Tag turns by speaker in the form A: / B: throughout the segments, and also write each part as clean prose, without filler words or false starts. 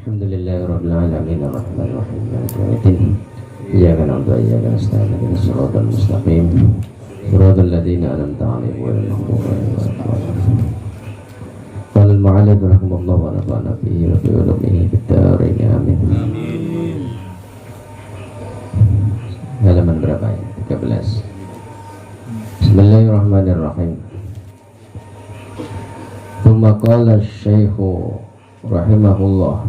A: Alhamdulillahirabbil alamin arrahmanir rahim maliki yaumiddin iyyaka na'budu wa iyyaka nasta'in ihdinas siratal mustaqim siratal ladzina an'amta 'alaihim ghairil maghdubi 'alaihim waladdallin. Qala al-mu'allif rahimahullah wa nafa'ana bihi wa bi ulumihi fid dharain amin. Halaman berapa ya? 13. Bismillahirrahmanirrahim. Tsumma qala asy-syaikhu rahimahullah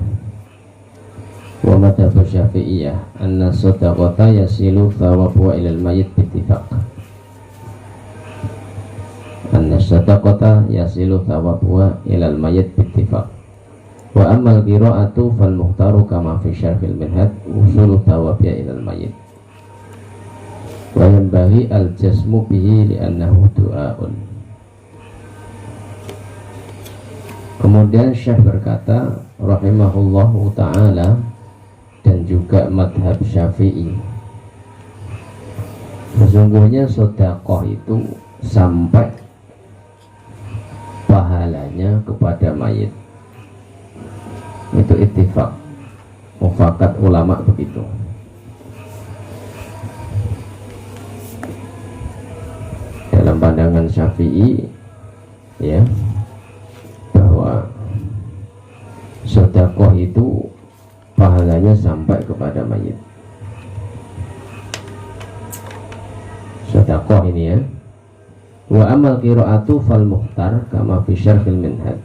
A: wa madhhab Syafi'iyah anna sadaqata yasilu thawabuha ilal mayyit bittifaq. Anna sadaqata yasilu thawabuha ilal mayyit bittifaq. Wa ammal qira'atu fal mukhtaru kama fi syarhil minhaj usulu thawabiha ilal mayyit. Wa yanbaghi al jasmu bihi li'annahu du'aun. Kemudian Syekh berkata rahimahullahu ta'ala, dan juga madhab Syafi'i, sesungguhnya sedekah itu sampai pahalanya kepada mayit. Itu ittifaq, mufakat ulama begitu. Dalam pandangan Syafi'i ya, bahwa sedekah itu pahalanya sampai kepada mayit. Sedekah ini ya. Wa amal qiraatu fal mukhtar kama fi syarhil minhaj.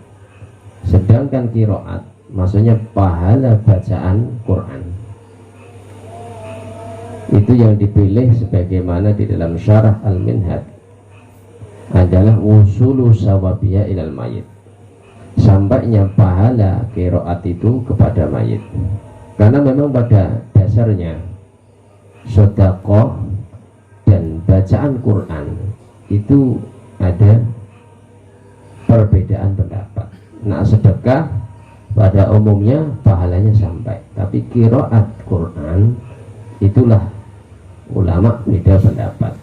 A: Sedangkan qiraat maksudnya pahala bacaan Quran, itu yang dipilih sebagaimana di dalam syarah al-minhaj adalah usulu sawabiyah ilal mayit, sampainya pahala qiraat itu kepada mayit. Karena memang pada dasarnya sedekah dan bacaan Quran itu ada perbedaan pendapat. Nah, sedekah pada umumnya pahalanya sampai, tapi qiraat Quran itulah ulama beda pendapat.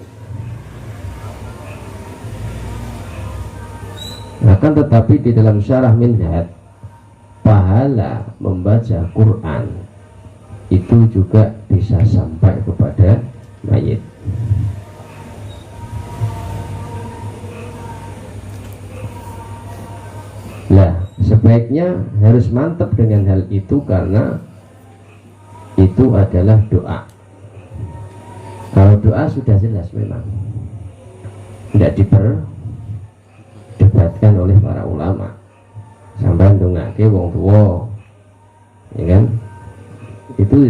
A: Akan tetapi di dalam syarah minhaj, pahala membaca Quran itu juga bisa sampai kepada mayit. Nah, sebaiknya harus mantap dengan hal itu karena itu adalah doa. Kalau doa sudah jelas memang tidak diperdebatkan oleh para ulama. Sampai ndongake wong tua, ya kan? Itu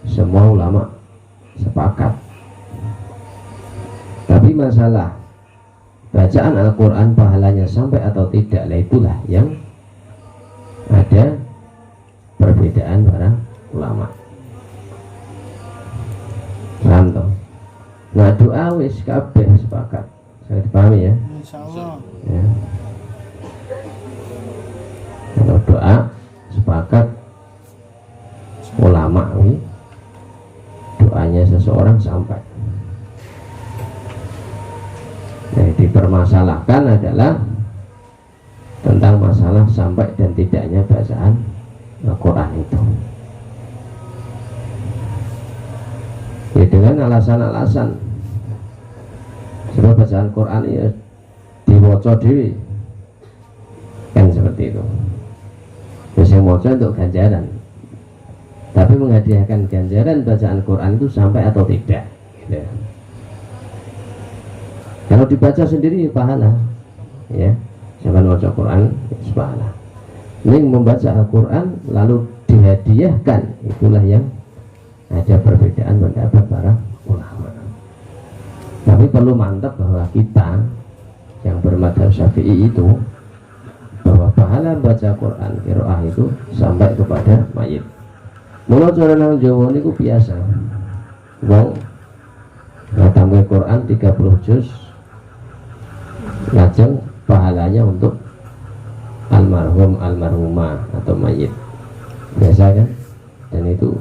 A: semua ulama sepakat. Tapi masalah bacaan Al-Quran pahalanya sampai atau tidak, lah itulah yang ada perbedaan para ulama. Paham toh? Nah, doa wis kabeh sepakat. Saya dipahami ya? Insyaallah. Ya. Kalau doa sepakat ulama ini, doanya seseorang sampai. Yang dipermasalahkan adalah tentang masalah sampai dan tidaknya bacaan Al-Quran itu. Ya, dengan alasan-alasan sebab bacaan Quran ya diwaca dewi kan seperti itu. Biasanya waca untuk ganjaran, tapi menghadiahkan ganjaran bacaan Quran itu sampai atau tidak gitu. Kalau dibaca sendiri pahala ya, jangan baca Quran pahala. Ini membaca Al-Quran lalu dihadiahkan, itulah yang ada perbedaan pendapat para ulama. Tapi perlu mantap bahwa kita yang bermadhab Syafi'i itu, bahwa pahala baca Quran qiraah itu sampai kepada mayit. Mula cara nang Jawa niku biasa. Wong ngatamke Quran 30 juz, lajeng pahalanya untuk almarhum almarhumah atau mayit. Biasa kan? Dan itu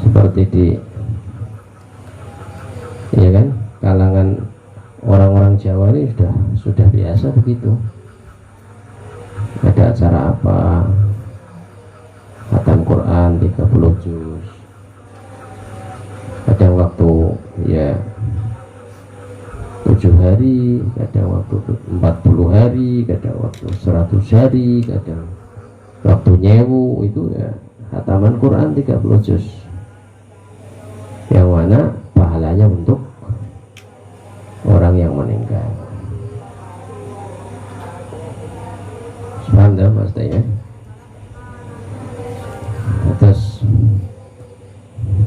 A: seperti di, ya kan, kalangan orang-orang Jawa ini sudah biasa begitu. Ada acara apa khatam Quran 30 juz, kadang waktu ya 7 hari, kadang waktu 40 hari, kadang waktu 100 hari, kadang waktu nyewu, itu ya khataman Quran 30 juz, yang mana pahalanya untuk orang yang meninggal. Paham dah maksudnya? Terus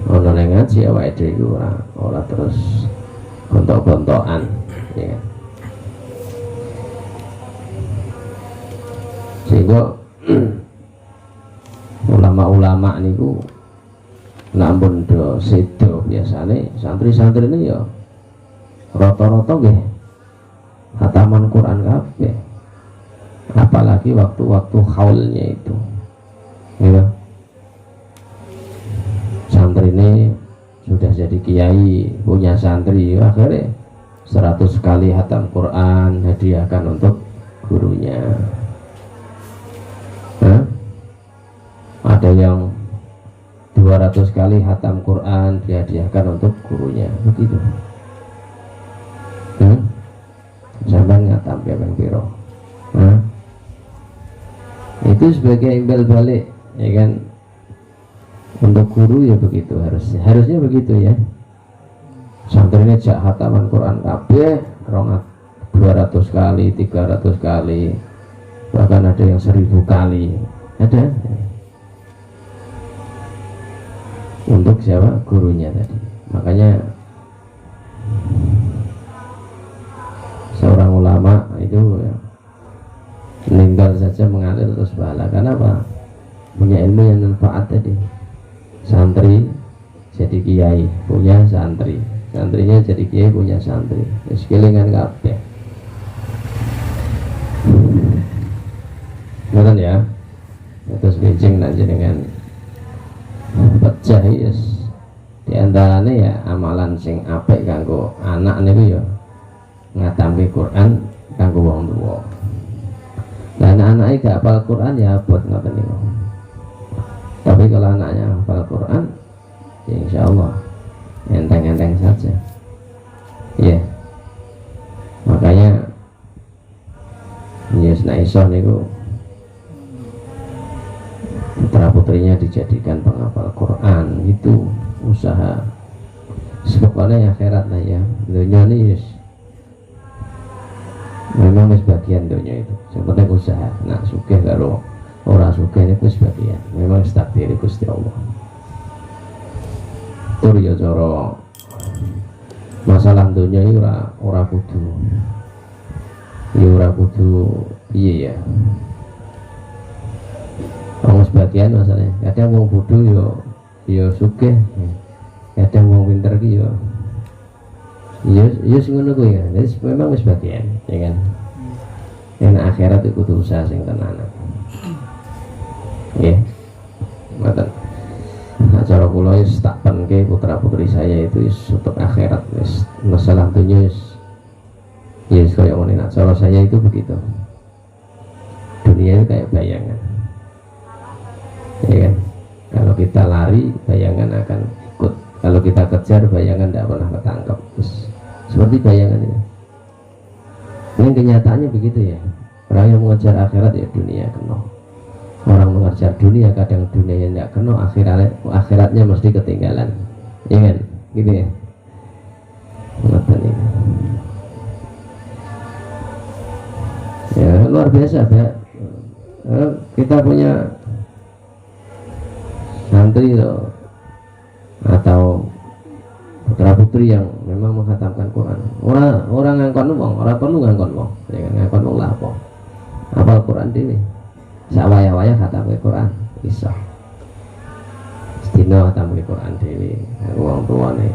A: ono yang ngaji awake dhewe iku ora terus gontok-gontokan, ya. Sehingga ulama-ulama niku namun do sedo biasane santri-santri ini ya rata-rata nggih khataman Quran kabeh, apalagi waktu-waktu haulnya itu, ya. Santri ini sudah jadi kiai, punya santri, akhirnya 100 kali khatam Quran hadiahkan untuk gurunya. Ada yang 200 kali khatam Quran dihadiahkan untuk gurunya, begitu. Sampai ngatam kaping piro? Itu sebagai imbal balik, ya kan? Untuk guru ya begitu, harusnya begitu ya. Santrinya jak khataman Quran kabeh 200 kali, 300 kali, bahkan ada yang 1000 kali, ada. Untuk siapa? Gurunya tadi. Makanya seorang ulama itu ya, meninggal saja mengalir terus pahala. Karena apa? Punya ilmu yang manfaat tadi. Santri jadi kiai, punya santri, santrinya jadi kiai, punya santri, sekelingan kabeh. Ngoten ya. Terus bijing nanti dengan pecah yes. Di antaranya ya amalan sing apik kanggo anak niku ya ngatamke Quran kanggo wong tuwa. Lah anak-anake gak hafal Quran ya buat ngoten niku. Tapi kalau anaknya hafal Quran, ya insya Allah enteng-enteng saja. Ya, makanya Yusna Isoh niku putra putrinya dijadikan penghafal Quran, itu usaha. Pokoknya akhirat lah ya. Dunia ini yes, memang sebagian dunia itu. Sebenarnya usaha. Nak sugih karo ora sugih niku sebagian. Memang takdir Gusti Allah. Tur ya cara masalah dunia iki ora kudu. Ya ora kudu piye ya. Wong sebagian masalahnya. Kadang wong bodoh ya sugih. Kadang wong pinter ki ya sing ngono kuwi ya. Memang sebagian, ya kan. Yang akhirat itu kudu usaha sing tenanan. Ya, ngoten. Nah, cara kula wis tak penke putra putri saya itu untuk akhirat, wis masalah dunia ya kaya ngene. Nah, cara saya itu begitu. Dunia itu kayak bayangan, ya kan. Kalau kita lari, bayangan akan ikut. Kalau kita kejar, bayangan tidak pernah ketangkep. Terus seperti bayangan ini. Ini kenyataannya begitu ya. Orang yang mengejar akhirat ya dunia kena. Orang mengejar dunia kadang dunia yang tidak kena, akhiratnya mesti ketinggalan, ya kan, gitu ya. Ya luar biasa ya. Kita punya santri atau putra putri yang memang menghatamkan Quran. Orang ngangkon wong, orang perlu ngangkon wong, ya kan, ngangkon wong lah apa? Hafal Quran dhewe. Sawaya-waya khatamke Quran bisa. Sedina khatamke Quran dhewe wong tuane.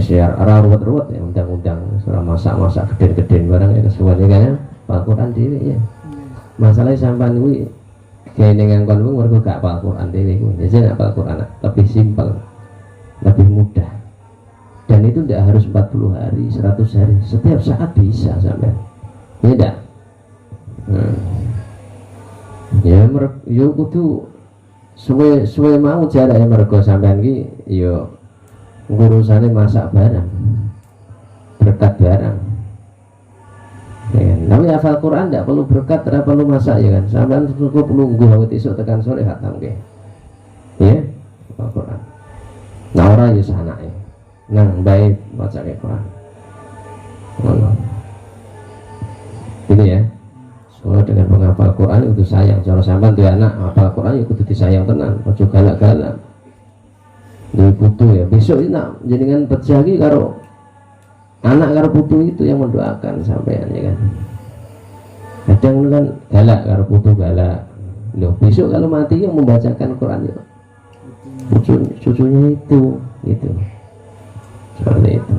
A: Ya ora ruwet-ruwet ya, undang-undang ora masak-masak gede-gede barang ya kesuwane kaya hafal Quran dhewe ya. Masalahnya sampean kuwi gawe ning ngangkon kuwi mergo gak hafal Quran dhewe kuwi. Jadi hafal Quran lebih simpel, lebih mudah. Dan itu tidak harus 40 hari, 100 hari, setiap saat bisa sampean. Ya enggak? Ya yo kudu suwe mau jarake mergo sampean ki yo urusane masak barang, berkat barang. Ya kan? Tapi hafal Quran tidak perlu berkat, tidak perlu masak ya kan. Sampean cukup nunggu awet esuk tekan sore khatam ke. Ya, hafal Quran. Nah ora ya sanake. Nang bae maca Quran. Ini ya. Soalnya dengan menghafal Quran itu sayang. Cara sampean duwe anak hafal Quran ya kudu disayang tenan, ojo galak-galak. Duwe putu ya. Besok ini nak jenengan pejagi karo anak karo putu itu yang mendoakan sampean ya kan. Kadang kan galak karo putu galak. Loh, besok kalau mati yang membacakan Quran ya. Cucunya itu gitu. Seperti itu.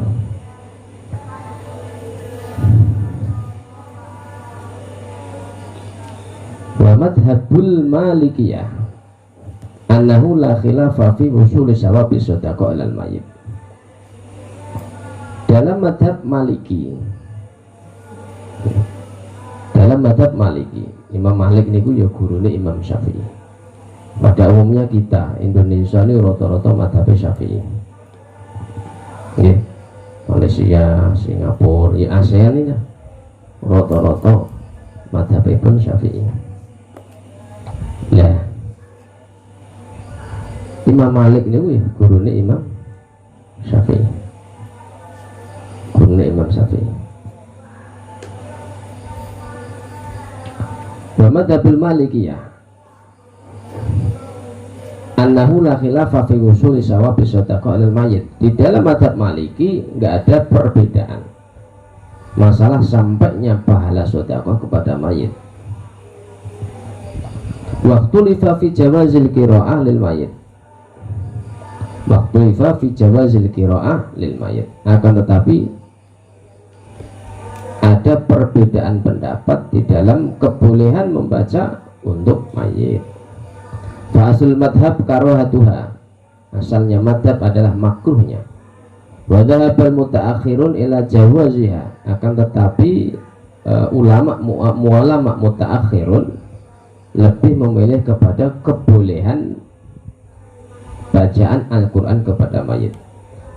A: Wa madhabul malikiyah annahu la khilafa fi usul sawabi shadaqah alal mayyit. Dalam madhab maliki, Imam Malik niku ya gurune Imam Syafi'i. Pada umumnya kita Indonesia ini rata-rata madhab Syafi'i. Nggih. Malaysia, Singapura, ya ASEAN ini rata-rata madhabipun Syafi'i. Lah Imam Malik niku ya gurune Imam Syafi'i. Imam Syafi'i. Wa madhabul malikiyah annahu la khilafa fi usuli sawabi shadaqah lil mayyit. Di dalam madhab maliki enggak ada perbedaan masalah sampainya pahala sedekah kepada mayit. Waktu lifa fi jawazil qiraah lil mayyit. Waktu lifa fi jawazil qiraah lil mayyit. Akan tetapi ada perbedaan pendapat di dalam kebolehan membaca untuk mayit. Fa'asul madhab karohatuha, asalnya madhab adalah makruhnya. Wa dhahabal mutaakhirun ila jawaziha, akan tetapi ulama mutaakhirun lebih memilih kepada kebolehan bacaan Al-Quran kepada mayit.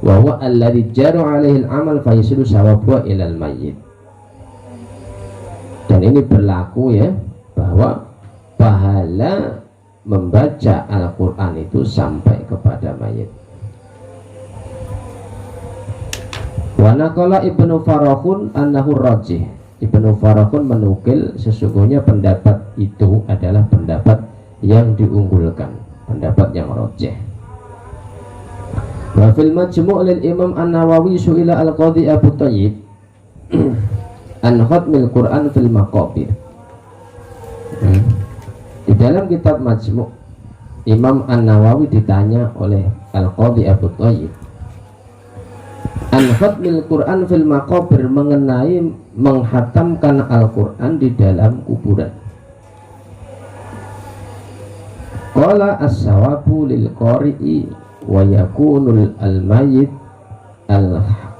A: Wa huwa alladhi jaru alaihi al-amal fa yasilu sawabuha ila al-mayyit. Dan ini berlaku ya, bahwa pahala membaca Al-Quran itu sampai kepada mayit. Wa naqala Ibnu Farakhun annahu rajih. Ibnu Farakhun menukil sesungguhnya pendapat itu adalah pendapat yang diunggulkan, pendapat yang rajih. Wa fil majmu' lil Imam An-Nawawi su'ila al-Qadhi Abu Thayyib an khatmil Quran fil maqabir. Di dalam kitab Majmu' Imam An-Nawawi ditanya oleh Al-Qadhi Abu Thayyib an khatmil Quran fil maqabir, mengenai menghatamkan Al-Quran di dalam kuburan. Qala as-sawabu lil qari'i wa yakunul al-mayyit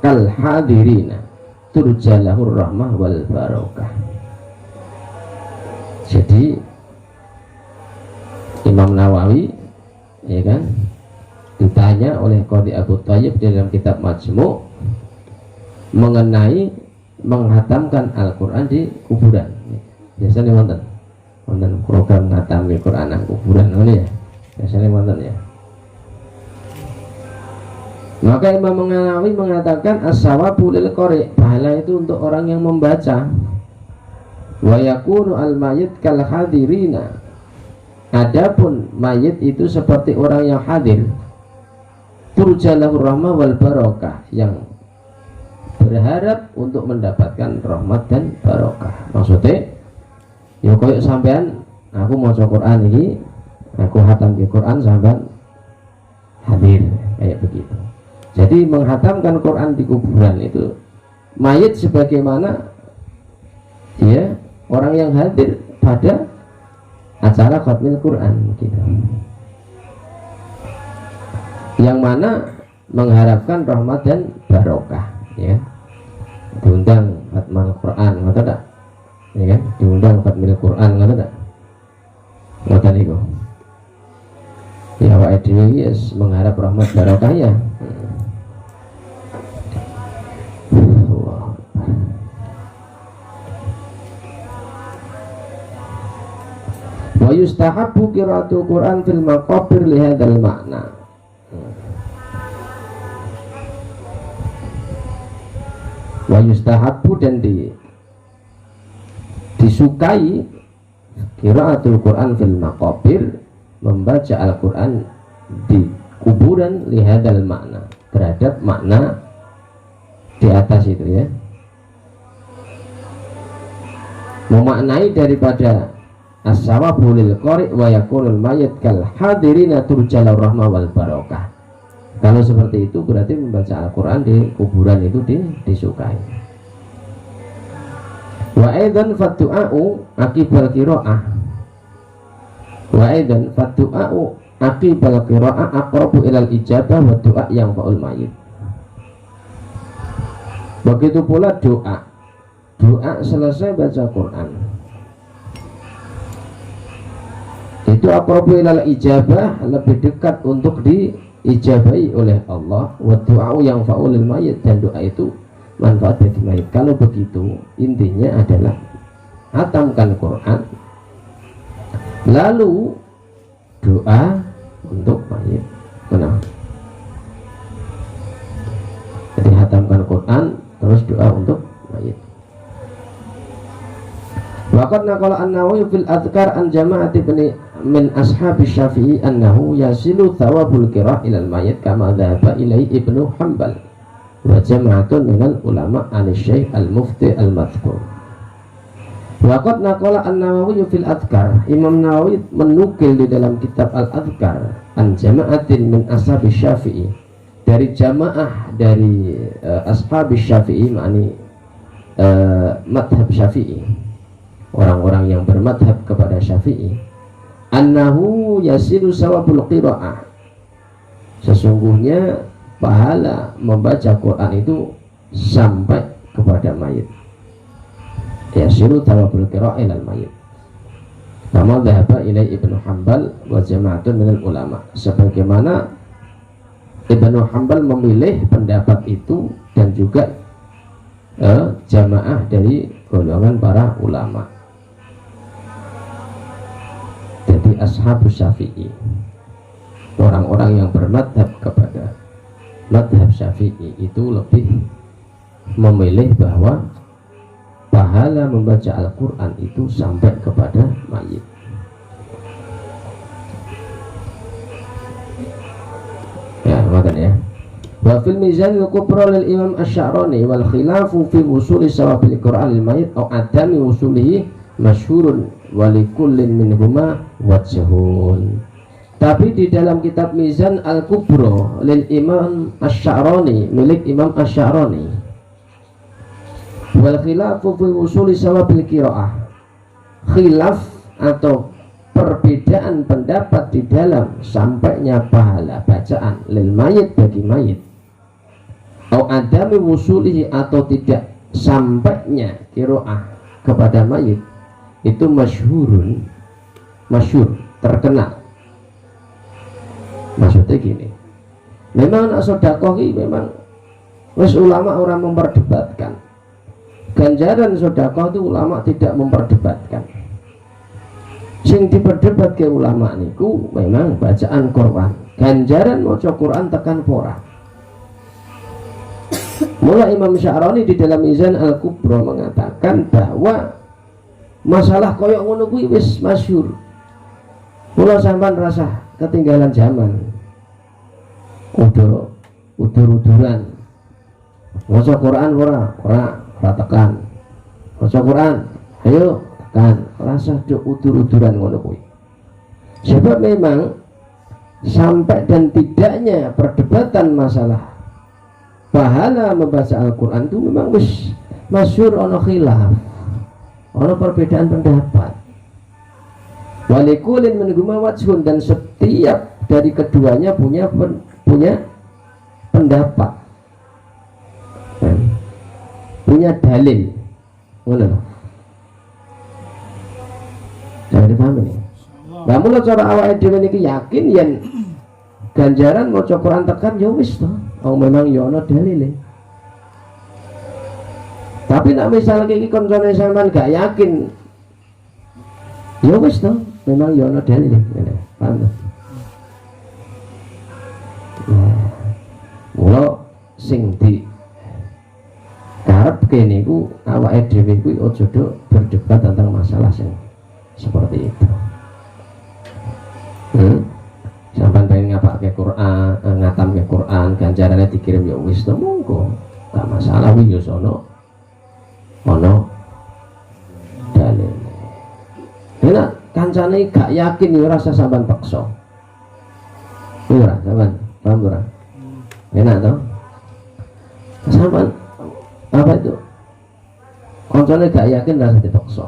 A: kal hadirina turjalahur rahmah wal barakah. Jadi Imam Nawawi ya kan ditanya oleh Qadhi Abu Thayyib dalam kitab Majmu' mengenai menghatamkan Al-Quran di kuburan. Biasanya wonten program ngatami Quran nang kuburan ngono ya. Biasanya wonten ya. Maka Imam Nawawi mengatakan as-sawabu lil qari', pahala itu untuk orang yang membaca. Wa yakunu al-mayyit kal hadirina, adapun mayit itu seperti orang yang hadir. Turjalahur rahmah wal barakah, yang berharap untuk mendapatkan rahmat dan barokah. Maksudnya ya koyo sampean aku maca Quran ini, aku hatam di Quran, sampean hadir kayak begitu. Jadi menghatamkan Quran di kuburan itu mayit sebagaimana dia orang yang hadir pada acara khatmil Quran gitu. Yang mana mengharapkan rahmat dan barokah ya. Diundang khatmil Quran, ngerti tak? Ya kan? Diundang khatmil Quran, ngerti tak? yes, mengharap rahmat barokahnya. Wa yustahabbu qiraatul Qur'an fil maqabir li hadzal makna. Wa yustahabbu dan disukai qiraatul Qur'an fil maqabir, membaca Al-Qur'an di kuburan li hadzal makna, terhadap makna di atas itu ya. Memaknai daripada as-sawabu lil qari' wa yakunul mayyit kal hadirina turjalur rahmah wal barakah. Kalau seperti itu berarti membaca Al-Qur'an di kuburan itu disukai. Wa aidan fatu'u aqibal qira'ah. Wa aidan fatu'u aqibal qira'ah aqrabu ilal ijabah wa du'a yang fa'ul mayyit. Begitu pula doa selesai baca Quran itu aqrabu ilal ijabah, lebih dekat untuk diijabahi oleh Allah. Wa du'a yang fa'ulil mayit, dan doa itu manfaat bagi mayit. Kalau begitu intinya adalah hatamkan Quran lalu doa untuk mayit. Benar. Jadi hatamkan Quran terus doa untuk mayit. Waqad naqala an-Nawawi fil adhkar an jama'ati min ashabi Syafi'i annahu yasilu thawabul qira'ah ilal mayyit kama dhahaba ilaihi Ibnu Hanbal wa jama'atun minal ulama al-Syekh al-Mufti al-Madhkur. Waqad naqala an-Nawawi fil adhkar, Imam Nawawi menukil di dalam kitab al-Adhkar an jama'atin min ashabi Syafi'i, dari jamaah dari ashabi Syafi'i, makni madhab Syafi'i, orang-orang yang bermadhab kepada Syafi'i, annahu yasilu sawabul qira'ah, sesungguhnya pahala membaca Quran itu sampai kepada mayit. Yasilu sawabul qira'ah ilal mayit kama dhahaba ilai Ibnu Hanbal wa jama'atun minal ulama, sebagaimana Ibnu Hanbal memilih pendapat itu dan juga jamaah dari golongan para ulama. Jadi ashabus Syafi'i, orang-orang yang bermadhab kepada madhab Syafi'i itu lebih memilih bahwa pahala membaca Al-Quran itu sampai kepada mayit. Ya, makan ya. Wa fil mizan al-kubra lil Imam Asy-Sya'rani wal khilafu fi wusuli sawabil Qur'an lil mayit aw adami wusulihi masyhurun wa likullin minhuma wajhun. Tapi di dalam kitab Mizan al-Kubra lil Imam Asy-Sya'rani, milik Imam Asy-Sya'rani, wal khilafu fi wusuli sawabil qiraah, khilaf atau perbedaan pendapat di dalam sampainya pahala bacaan lil mayit, bagi mayit, atau adami wusulihi, atau tidak sampainya qiraah kepada mayit, itu masyhurun, masyhur, terkenal. Maksudnya gini, memang nak sedekah ini memang wis ulama orang memperdebatkan. Ganjaran sedekah itu ulama tidak memperdebatkan. Sing diperdebat ke ulama niku memang bacaan Quran. Ganjaran maca Quran tekan pora. Mula Imam Sya'rani di dalam Mizan al-Kubra mengatakan bahwa masalah koyok ngono kuwi wis masyhur. Mula sampean rasa ketinggalan zaman. Udah udur-uduran. Maca Quran ora tekan. Maca Quran, ayo tekan. Rasa do udur-uduran ngono kuwi. Sebab memang sampai dan tidaknya perdebatan masalah pahala membaca Al-Quran itu memang wis masyhur, ono khilaf, ono perbedaan pendapat. Walikulin mengguma wajhun, dan setiap dari keduanya punya pendapat, punya dalil. Ngono. Jangan dipahami nih. Namun cara awake dhewe niki yakin yen ganjaran maca Quran tekan ya wis to. Oh memang ya ana dalile. Tapi nek misal iki koncone sampean gak yakin ya wis to, memang ya ana dalile. Paham to? Mula sing di karep kene niku awake dhewe kuwi aja berdebat tentang masalah sing seperti itu. Sampai pengen ngapake Quran, ngatamke Quran, ganjarannya dikirim ya wis to monggo. Gak masalah kuwi ya sono. Ono dalil. Nek kancane gak yakin ya ora usah sampean paksa. Ora, sampean paham ora? Enak to? Sampean apa itu? Kancane gak yakin ora usah dipaksa.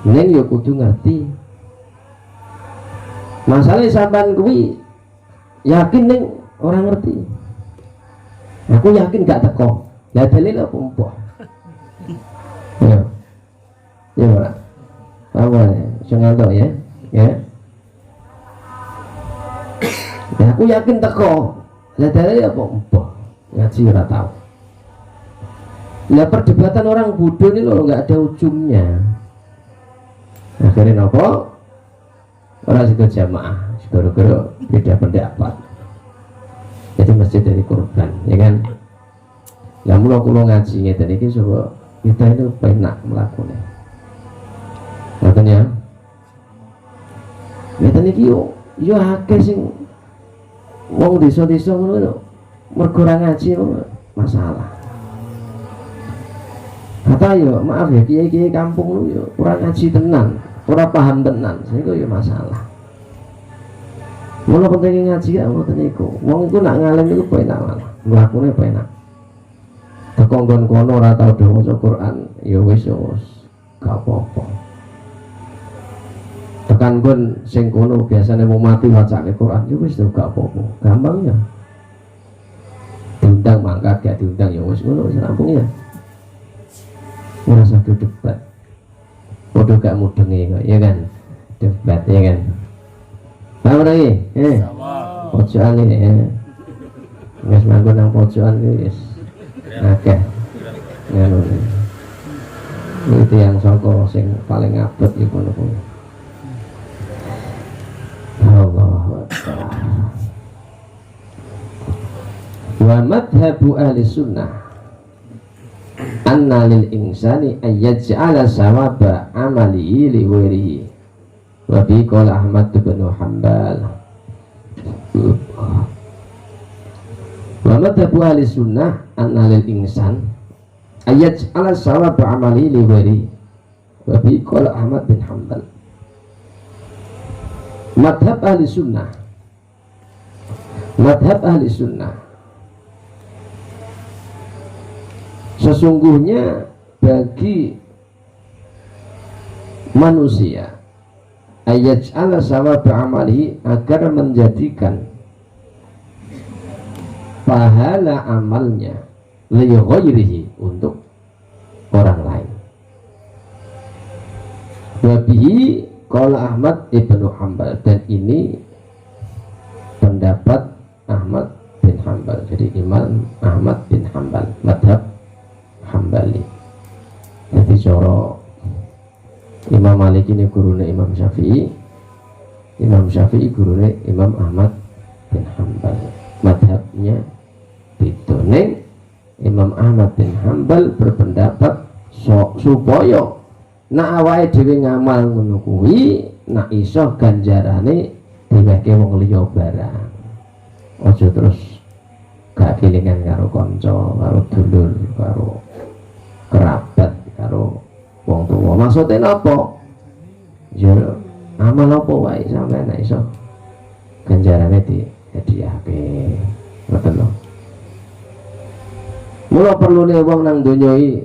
A: Ning yo kudu ngerti. Masalahnya sampean kuwi yakin ning orang ngerti. Aku yakin gak teko. Lah dalil apa mbok? Ya. Ya ora. Apa ya? Sing ngantuk ya. Ya. Ya aku yakin teko. Lah dalil apa mbok? Ngaji ora tahu. Lah perdebatan orang bodoh ini loh nggak ada ujungnya. Akhirnya apa? Orang situ jamaah, gara-gara beda pendapat. Jadi masjid dari korban, ya kan? Lah mula kula ngaji ngeten iki coba kita itu penak melakukannya. Ngoten ya. Ngeten iki yo akeh sing wong desa-desa ngono lho. Mergo ora ngaji masalah. Kata yo maaf ya kiai-kiai kampung lu yo ora ngaji tenan. Orang paham tenan, sehingga ya masalah. Mula pentingnya ngaji ya ngoten niku. Wong iku nak ngalim iku penak malah. Nglakune penak. Tekonggon kono ora tau do maca Quran, ya wis gak apa-apa. Tekan kon sing kono biasane mau mati wacake Quran, ya wis gak apa-apa. Gampang ya. Diundang mangkat gak diundang ya wis ngono wis rampung ya. Ora usah debat. Waduh gak mudengi kok, ya kan? Debat, ya kan? Paham lagi? Pojokan ini, wis manggon nang pojokan iki wis akeh. Ngono. Itu yang saka sing paling abot iku ngono kuwi. Allahu Akbar. Wa madhabu ahli sunnah anna lil insani ayyaj'ala sawaba amalihi li ghairihi wa bi qala Ahmad bin Hanbal wa madhabu ahli sunnah anna lil insan ayyaj'ala sawaba amalihi li ghairihi wa bi qala Ahmad bin Hanbal. Madhab ahli sunnah, madhab ahli sunnah, sesungguhnya bagi manusia ayaj'ala sawaba amalihi, agar menjadikan pahala amalnya li ghairihi, untuk orang lain. Wabihi qala Ahmad ibnu Hanbal, dan ini pendapat Ahmad bin Hanbal. Jadi Imam Ahmad bin Hanbal, madhab Hambali. Jadi coro Imam Malik ini gurune Imam Syafi'i, Imam Syafi'i gurune Imam Ahmad bin Hanbal. Madhabnya itu ning Imam Ahmad bin Hanbal berpendapat supaya nak awake dhewe ngamal ngono kuwi nak iso ganjarane diweke wong liya barang. Aja terus gak kelingan karo kanca, karo dulur, karo kerabat, karo wong tuwa. Maksudnya napa? Ya amal apa wae sampeyan nak iso ganjarane dihadiahke. Ngoten lho. Mula perlune wong nang donya iki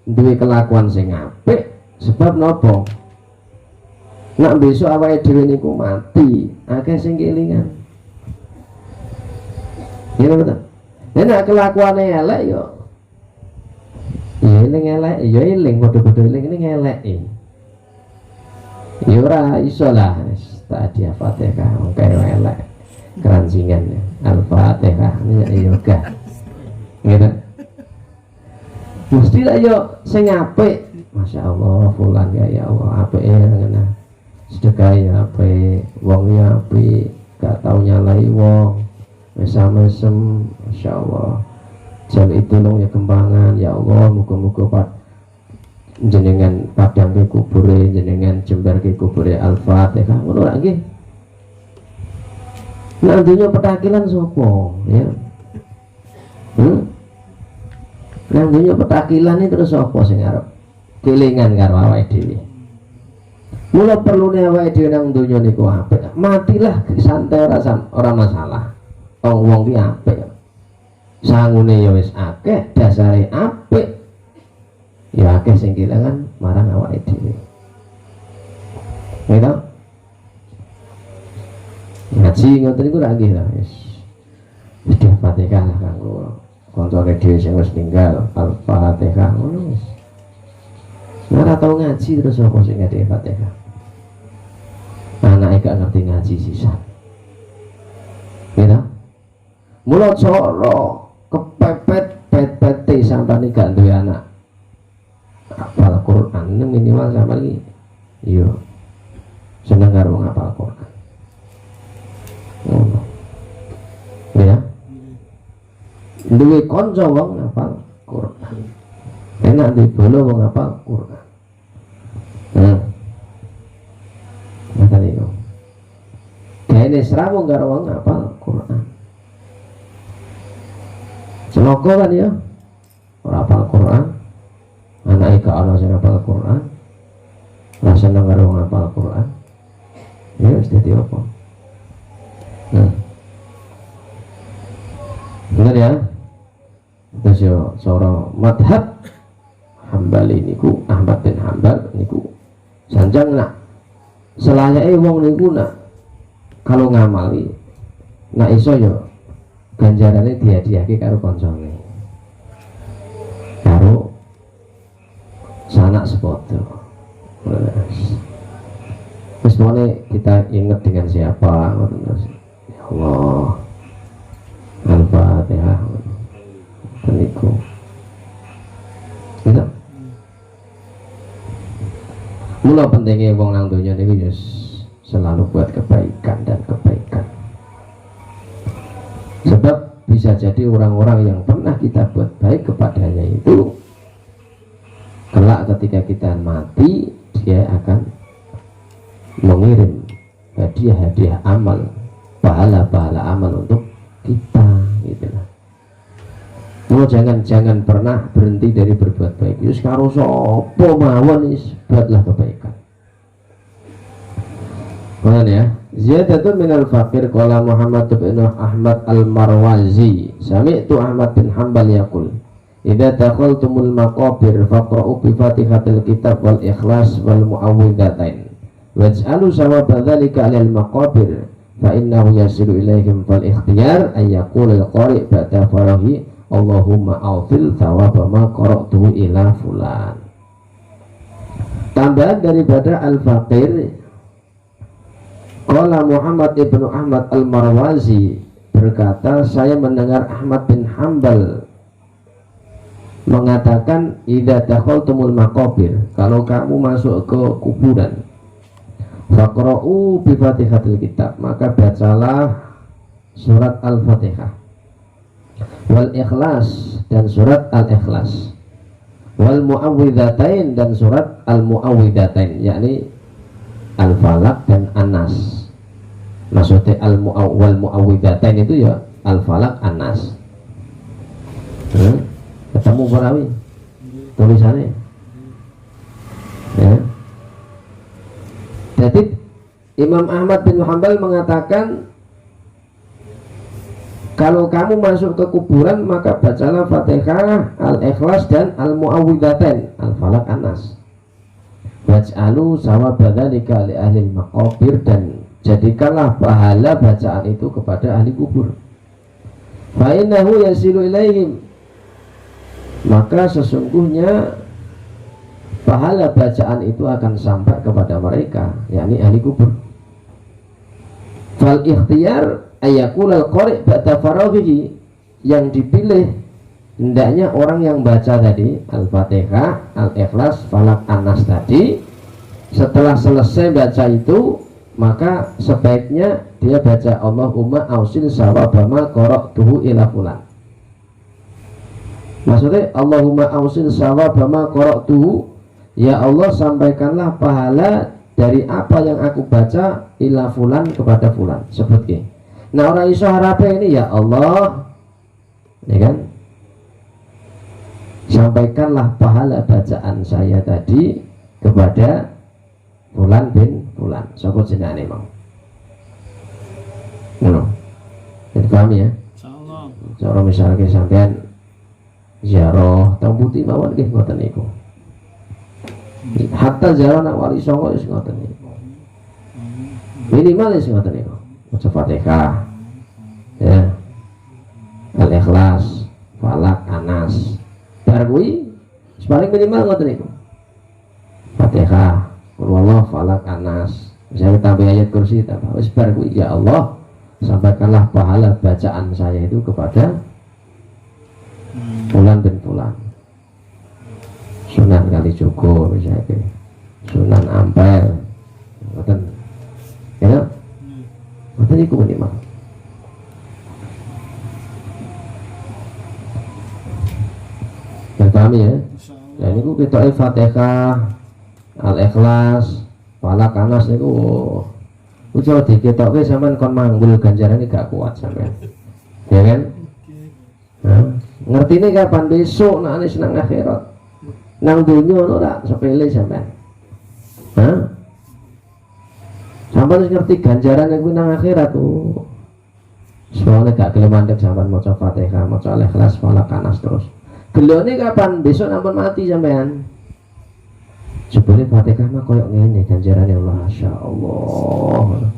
A: duwe kelakuan sing apik. Sebab napa? Nak besok awake dhewe niku mati, akeh sing kelingan. Ya betul. Nek kelakuane elek yo ya eling elek, ya eling padha-padha eling ini elek. Ya ora iso lah tak dia Fatihah wong kaya elek. kerancingan ya. Al-Fatihah ini yoga gitu. Mesti lah yo sing apik. Masya Allah fulan ya Allah apik ngene. Sedekah ya apik, wong ya apik, gak tau nyalai wong. Mesam-mesem Masya Allah. Jam itu nong ya kembangan ya Allah muga-muga jenengan padang ke kubure jenengan jembar ke kubure Al-Fatihah ngono lho nggih. Nah dunya petakilan sapa ya? Nah dunya petakilan itu terus sapa sing arep kelingan karo awake dhewe. Mula perlune awake dhewe nang dunya niku apik. Matilah santai ora masalah. Wong ki apik. Sangune ya wis akeh, dasare apik. Ya akeh sing kelangan marang awake dhewe. Gitu? Ngaji ngoten niku ra nggih ta wis. Wis Fatihah lah kanggo kancane dhewe sing wis ninggal, Al-Fatihah ngono wis. Ora tau ngaji terus apa sing ngerti Fatihah. Anake gak ngerti ngaji sisan. Gitu? Mula cara kepepet pet-pete sampai gak duwe anak hafal Quran minimal sama lagi iya seneng karo ngapal Quran ya duwe kanca wong ngapal Quran enak dibolo wong ngapal Quran ngoten niku dene srawung karo wong ngapal Quran celoko kan ya ora hafal Quran anake gak ana sing hafal Quran ora seneng karo hafal Quran ya wis dadi apa bener ya terus yo cara madhab Hambali niku Ahmad bin Hambal niku sanjang nak selayake wong niku nak kalau ngamali nak iso yo ganjarane dihadiahke karo kancane karo sanak sepodo. Terus kita ingat dengan siapa ya Allah Al-Fatihah peniku gitu. Mula pentingnya wong nang donya niku selalu buat kebaikan dan kebaikan. Sebab bisa jadi orang-orang yang pernah kita buat baik kepadanya itu kelak ketika kita mati dia akan mengirim hadiah-hadiah amal, pahala-pahala amal untuk kita gitu lah. Mau jangan pernah berhenti dari berbuat baik. Yus karo sapa mawon buatlah kebaikan. Kemudian ya, ziyadatun minal fakir qala Muhammad bin Ahmad al-Marwazi sami'tu Ahmad bin Hanbal yaqul idza dakhaltumul maqabir faqra'u bi Fatihatil kitab wal ikhlas wal mu'awwidhatain waj'alu sawaba dzalika 'alal maqabir fa innahu yasilu ilaihim fal ikhtiyar ay yaqula al-qari' ba'da farahi Allahumma awfil thawaba ma qara'tuhu ila fulan. Tambahan daripada al-faqir qala Muhammad ibnu Ahmad al-Marwazi berkata, saya mendengar Ahmad bin Hanbal mengatakan idza dakhaltumul maqabir, kalau kamu masuk ke kuburan faqra'u bi Fatihatil kitab, maka bacalah surat Al-Fatihah wal ikhlas dan surat Al-Ikhlas wal mu'awwidhatain dan surat Al-Mu'awwidhatain yakni Al-Falaq dan An-Nas. Maksudnya wal mu'awwidhatain itu ya Al-Falaq An-Nas. Ketemu perawi tulisannya ya. Jadi Imam Ahmad bin Hanbal mengatakan kalau kamu masuk ke kuburan maka bacalah Fatihah, Al-Ikhlas dan Al-Mu'awwidhatain, Al-Falaq An-Nas. Waj'alu sawaba dzalika li ahli maqabir, dan jadikanlah pahala bacaan itu kepada ahli kubur. Fa innahu yasilu ilaihim, maka sesungguhnya pahala bacaan itu akan sampai kepada mereka, yakni ahli kubur. Fal ikhtiyar ayakulal qari' ba'da faraghihi, yang dipilih hendaknya orang yang baca tadi Al-Fatihah, Al-Ikhlas, Falak, An-Nas tadi, setelah selesai baca itu maka sebaiknya dia baca Allahumma ausil sawabama qara'tuhu ila fulan. Maksudnya Allahumma ausil sawabama qara'tuhu, ya Allah sampaikanlah pahala dari apa yang aku baca ila fulan kepada fulan, sebutke. Nah orang iso harape ini, ya Allah, ya kan, sampaikanlah pahala bacaan saya tadi kepada fulan bin fulan, sapa jenenge mau. Ngono. Jadi paham ya? Insyaallah. Cara misalnya sampean ziarah teng putih mawon nggih ngoten niku. Hatta ziarah nak wali songo wis ngoten niku. Minimal wis ngoten niku. Maca Fatihah. Ya. Al-Ikhlas, Falak, Anas. Bar kuwi paling minimal ngoten niku. Fatihah, Qul huwallahu, Falak, Anas. Misalnya tambah ayat kursi tambah. Wis bar kuwi, ya Allah, sampaikanlah pahala bacaan saya itu kepada fulan bin fulan. Sunan Kalijogo misalnya, Sunan Ampel, ngoten. Ya. Ngoten iku minimal. Paham ya? Nah ini kita Al-Fatihah, Al-Ikhlas, Falak, Anas niku ujo diketoke sampean kon manggul ganjarane gak kuat sampean. Ya kan? Nah, ngertine kapan? Besok nek anis nang akhirat. Nang dunya ora sepele sampean. Hah? Sampeyan ngerti ganjaran iku nang akhirat tuh. Soalnya gak gelem mandek sampean maca Fatihah, maca Al-Ikhlas, Falak, Anas terus. Gelone kapan? Besok ampun mati sampean. Jebule Fatihah mah koyo ngene ganjarane Allah, masyaallah.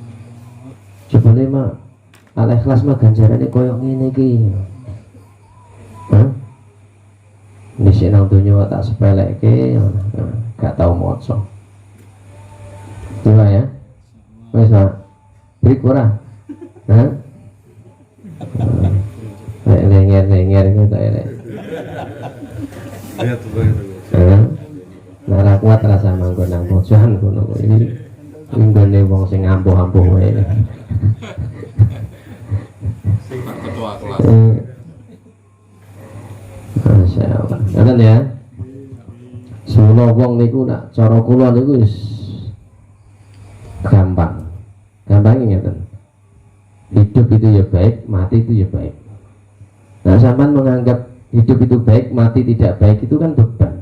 A: Jebule mah Al-Ikhlas mah ganjarane koyo ngene iki. Hah? Dhisik nang donya tak sepeleke, gak tau maca. Coba ya. Wes Pak. Brik ora? Hah? Lenger-lenger gitu ya. Nara kuat rasa manggon nang pojokan kono iki. Nggone wong sing ampuh-ampuh wae. Sing ketua kelas. Masyaallah. Ngoten ya. Semua wong niku nak cara kula niku wis gampang. Gampang ngeten. Hidup itu ya baik, mati itu ya baik. Nah, sampean menganggap hidup itu baik, mati tidak baik itu kan beban.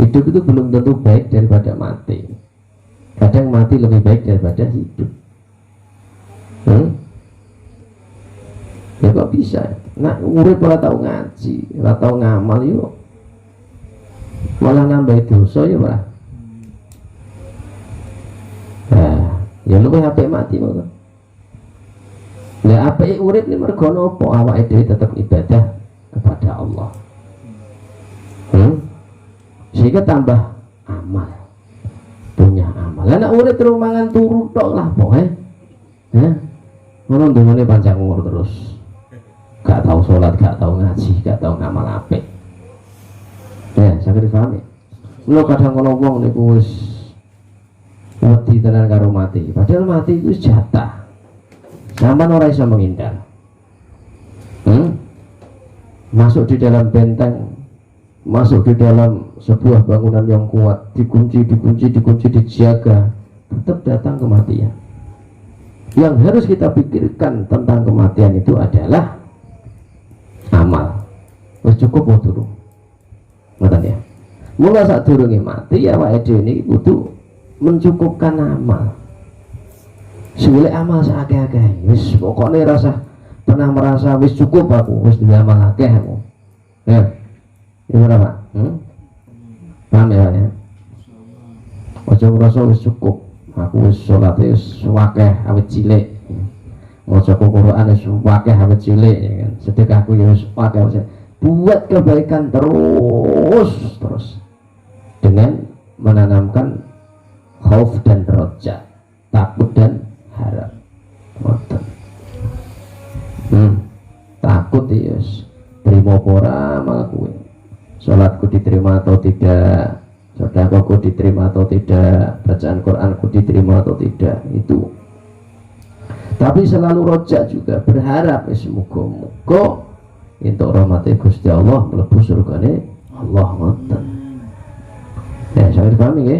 A: Hidup itu belum tentu baik daripada mati. Kadang mati lebih baik daripada hidup. Ya kok bisa? Nah, urip ora tau ngaji, ora tau ngamal yuk. Malah nambah dosa ya, Pak. Nah, ya luwih apik mati monggo. Lah apike urip ni mergo napa? Awake dhewe tetep ibadah kepada Allah. Sehingga tambah amal. Punya amal. Lah nek urip terus mangan turu tok lah pokoke. Ya. Ngono ndongane panjang umur terus. Gak tahu sholat, gak tahu ngaji, gak tahu ngamal apik. Ya, sampe difahami. Mula kadang kalau wong niku wis wedi tenan karo mati. Padahal mati itu jatah. Sampeyan ora iso menghindar. Masuk di dalam benteng, masuk di dalam sebuah bangunan yang kuat, dikunci, dijaga, tetap datang kematian. Yang harus kita pikirkan tentang kematian itu adalah amal. Wis cukup durung. Ngoten ya. Mula sadurunge mati ya awake dhewe niki kudu mencukupkan amal. Suwile amal sakake-akeh. Wis pokoke rasa pernah merasa wis cukup aku, wis duwe amal akeh aku. Ya. Ini berapa? Paham ya? Ojo ngrasa wis cukup. Aku wis salat wis akeh awit cilik. Maca Quran wis akeh awit cilik ya kan. Sedekahku ya wis akeh. Buat kebaikan terus dengan menanamkan khauf dan roja, takut dan harap. ngoten. Takut ya terima pora malah kuwe. Salatku diterima atau tidak, sedekahku diterima atau tidak, bacaan Quranku diterima atau tidak, itu. Tapi selalu rojak juga berharap muga-muga untuk rahmati Gusti Allah mlebu surgane Allah ngoten. Ya, sampai pahami ya?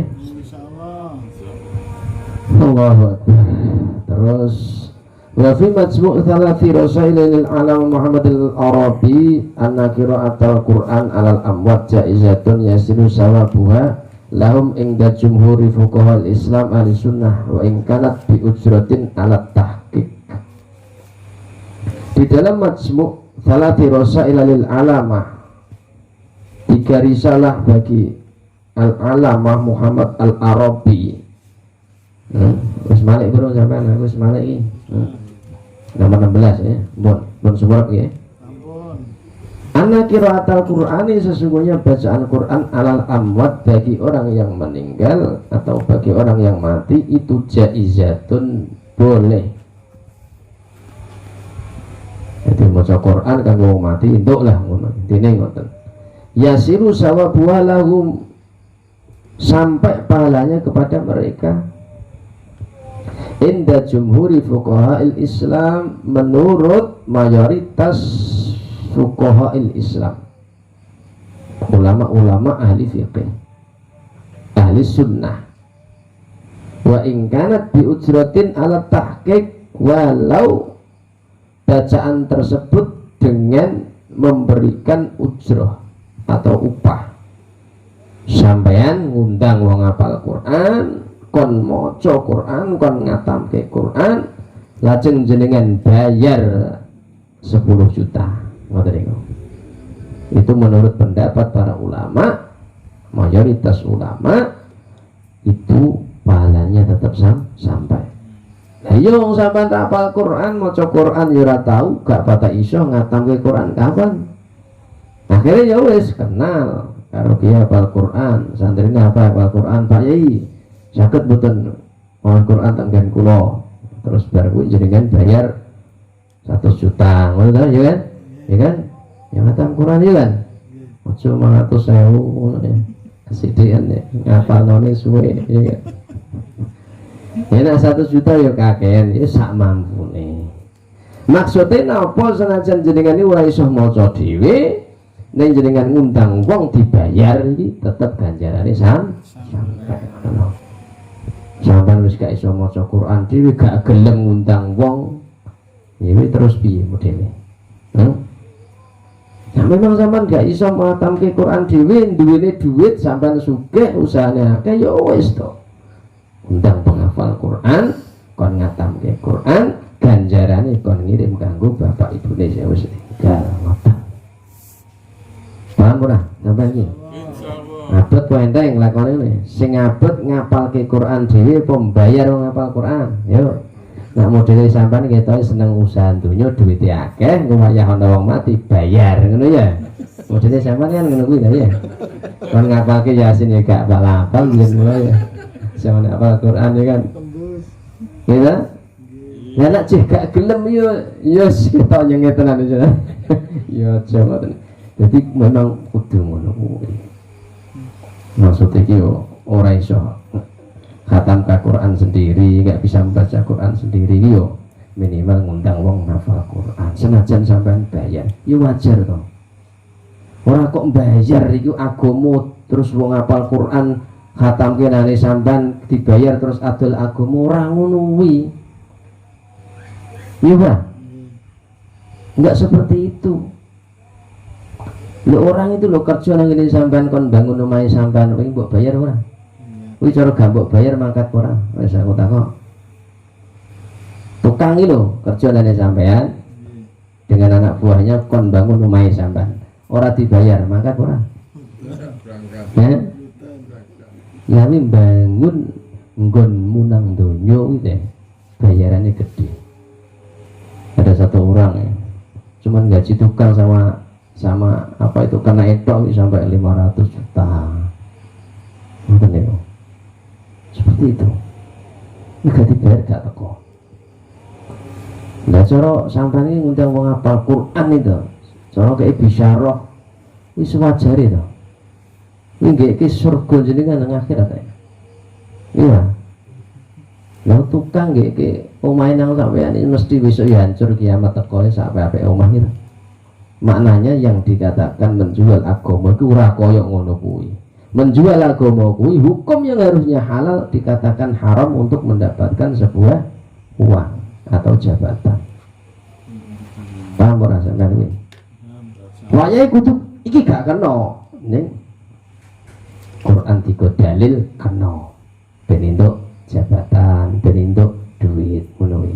A: Allahu Akbar. Terus wa fi majmu' thalathi rasailil alam Muhammad al-Arabi anna qira'atul Qur'an 'alal amwat jaizatun yasiru sawabuha lahum inda jumhuri fuqaha al-Islam ahli sunnah wa in kanat bi ujratin 'ala tahqiq. Di dalam majmu' thalathi rasailil alamah 3 risalah bagi al-alamah Muhammad al-Arabi. Wis malik bro sampean, wis malik iki. Nomor 16 ya. Bon surat ya. Anna qiraatul Qur'ani sesungguhnya bacaan Quran alal amwat bagi orang yang meninggal atau bagi orang yang mati itu jaizatun boleh. Jadi maca Quran kan wong mati entuklah ngono. Intine ngoten. Yasiru sawabu lahum sampai pahalanya kepada mereka. Inda jumhuri fuqaha'il Islam menurut mayoritas fuqaha'il Islam, ulama-ulama ahli fiqih, ahli sunnah. Wa in kanat bi ujratin ala tahqiq, walau bacaan tersebut dengan memberikan ujrah atau upah. Sampean ngundang wong hafal Quran, kon maca Quran, kon ngatamke Quran, lajeng jenengan bayar 10 juta. Ngoten niku. Itu menurut pendapat para ulama, mayoritas ulama itu pahalanya tetap sampai. Lah yo wong sampean hafal Quran, maca Quran yo ora tau, gak patah iso ngatamke Quran kapan. Akhirnya ya wis kenal karo dia hafal Quran, santrine hafal Quran, Pak Yai sakit betul Al-Quran tanggan kulo, terus baru jenengan bayar 100 juta, ngono ta ya kan? Ya kan? Yang ngatam Quran ya kan? Ojo 500.000 ngono ya. Kesidian ya, ngapalone suwe ya kan? Ya nek 100 juta ya kakean, ya sak mampune. Maksudnya napa senajan jenengan iki ora iso maca dhewe, nek jenengan ngundang wong dibayar iki tetep ganjarane sampai ngono. Sampai wis gak iso maca Quran dhewe, gak gelem ngundang wong, iki terus piye modele? Nah, memang sampean gak iso matamke Quran dhewe, duwene duit, sampean sugih, usahane akeh ya wis to. Undang penghafal Quran, kon ngatamke Quran, ganjarane kon ngirim kanggo bapak ibune ya wis tinggal ngoten. Paham ora sampean iki? Abot ku enteng lakone ngene. Sing abot ngapalke Quran dhewe pembayar wong ngapal Quran. Yo. Nek modele sampean ketoke seneng usaha donya duwite akeh, engko wayah ana wong mati bayar ngono ya. Modele sampean kan ngono kuwi ya. Kon ngapalke Yasin ya gak apal-apal yen ngono ya. Sampeyan ngapal Quran ya kan. Ya. Ya nek cih gak gelem yo ketok nyenge tenan ya. Yo coba. Jadi memang kudu ngono kuwi. Maksudnya itu orang iso khatam Quran sendiri, nggak bisa membaca Quran sendiri yo minimal ngundang wong hafal Quran. Senajan sampean bayar, yo wajar toh. Orang kok bayar itu agama terus wong hafal Quran khatam kenane sampean dibayar terus adol agama ora ngono kuwi. Iya Pak? Enggak seperti itu. Lo orang itu lo kerja nang ngene sampean kon bangun omahe sampean kuwi mbok bayar ora? Kuwi cara gak mbok bayar mangkat ora? Wis aku takok. Tukang iki lho kerja nang sampean dengan anak buahnya kon bangun omahe sampean. Ora dibayar mangkat ora? Ya. Ya bangun nggon munang donya kuwi bayarannya gede. Ada satu orang ya, cuman gaji tukang sama apa itu kena etok sampai 500 juta. Mungkin itu seperti itu. Ini gak dibayar gak teko. Lah cara sampean iki ngundang wong hafal Quran itu, cara kayak bisyarah wis wajare to. Iki iki surga jenengan nang akhirat ya. Iya. Lah tukang iki omahe nang sampean ini mesti besok ya hancur kiamat teko sampai apik omah iki. Maknanya yang dikatakan menjual agama itu ora koyok ngono kuwi. Menjual agama kuwi hukum yang harusnya halal dikatakan haram untuk mendapatkan sebuah uang atau jabatan. Paham ora sampeyan kuwi? Wayahe kudu iki gak kena ning Quran tiga dalil kena. Ben entuk jabatan, ben entuk duit ngono kuwi.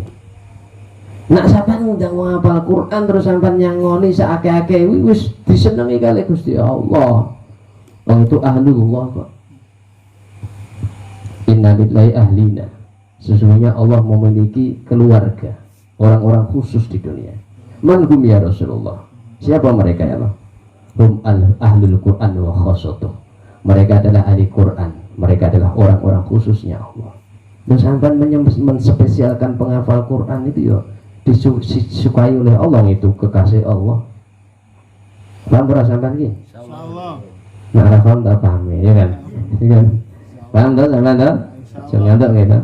A: Nak sampean ngundang wong hafal Quran terus sampean nyangoni sakake-ake wis disenengi kali Gusti Allah. Wong itu ahlullah kok. Inna lillahi ahlina. Sesungguhnya Allah memiliki keluarga, orang-orang khusus di dunia. Man hum ya Rasulullah. Siapa mereka ya Allah? Hum ahlul Quran wa khassatuh. Mereka adalah ahli Quran, mereka adalah orang-orang khususnya Allah. Dan sampean menspesialkan penghafal Quran itu ya disukai oleh Allah, itu kekasih Allah. Paham ora sampean iki? Insyaallah. Nah, ora paham tak paham ya kan? Iya kan? Paham tak sampean tak? Jangan ngantuk gitu.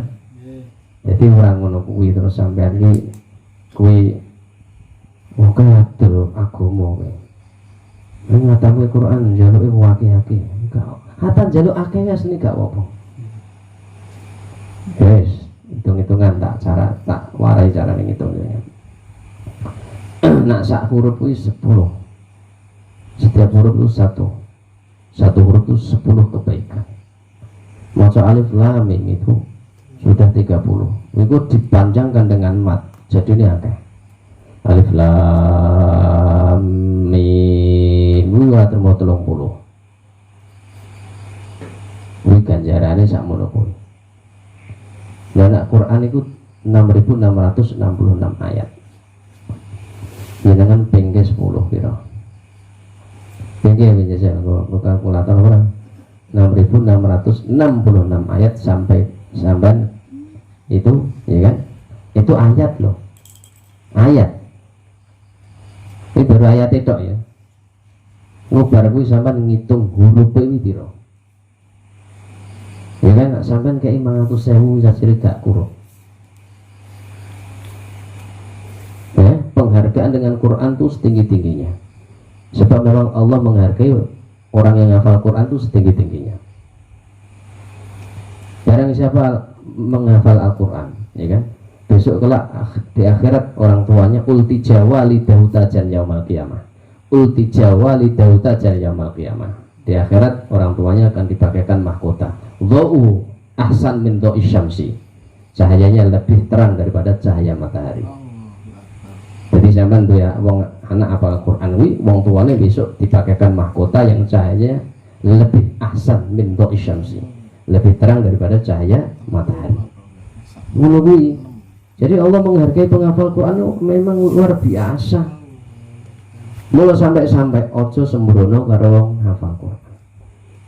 A: Jadi orang ngono kuwi terus sampean iki kuwi mungkin ngatur agama kowe. Nek ngatamu Quran jaluke akeh-akeh. Enggak. Hatta jaluk akeh wis gak apa-apa. Guys, hitung-hitungan tak warai cara ngitungnya. Nak sak huruf itu 10. Setiap huruf itu satu huruf itu 10 kebaikan. Maca alif lam mim itu sudah 30. Itu dipanjangkan dengan mat. Jadi ini akeh. Alif lam mim itu termo 30. Kuwi ganjarane sakmono kuwi. Dan Quran itu 6.666 ayat. Jenengan pengke 10 piro? Pengke biasa aku kalkulator orang. 6.666 ayat sampai itu, ya kan? Itu ayat loh. Ayat. Ini baru ayat itu ya. Ngobar kuwi sampean ngitung huruf iki piro? Ya kan, sampean kayak 500.000 jadi gak kurang. Ya, penghargaan dengan Quran itu setinggi-tingginya. Sebab memang Allah menghargai orang yang hafal Quran itu setinggi-tingginya. Jarang siapa menghafal Al-Quran, ya kan? Besok kelak di akhirat orang tuanya ultijawa lidahu tajan yaumal qiyamah. Ultijawa lidahu tajan yaumal qiyamah. Di akhirat orang tuanya akan dipakaikan mahkota. Dha'u ahsan min dha'i syamsi. Cahayanya lebih terang daripada cahaya matahari. Jadi sampean tuh ya wong anak hafal Quran wi wong tuane besok dipakaikan mahkota yang cahayanya lebih ahsan min dha'i syamsi. Lebih terang daripada cahaya matahari. Ngono kuwi. Jadi Allah menghargai penghafal Quran memang luar biasa. Mula sampai ojo sembrono karo wong hafal Quran.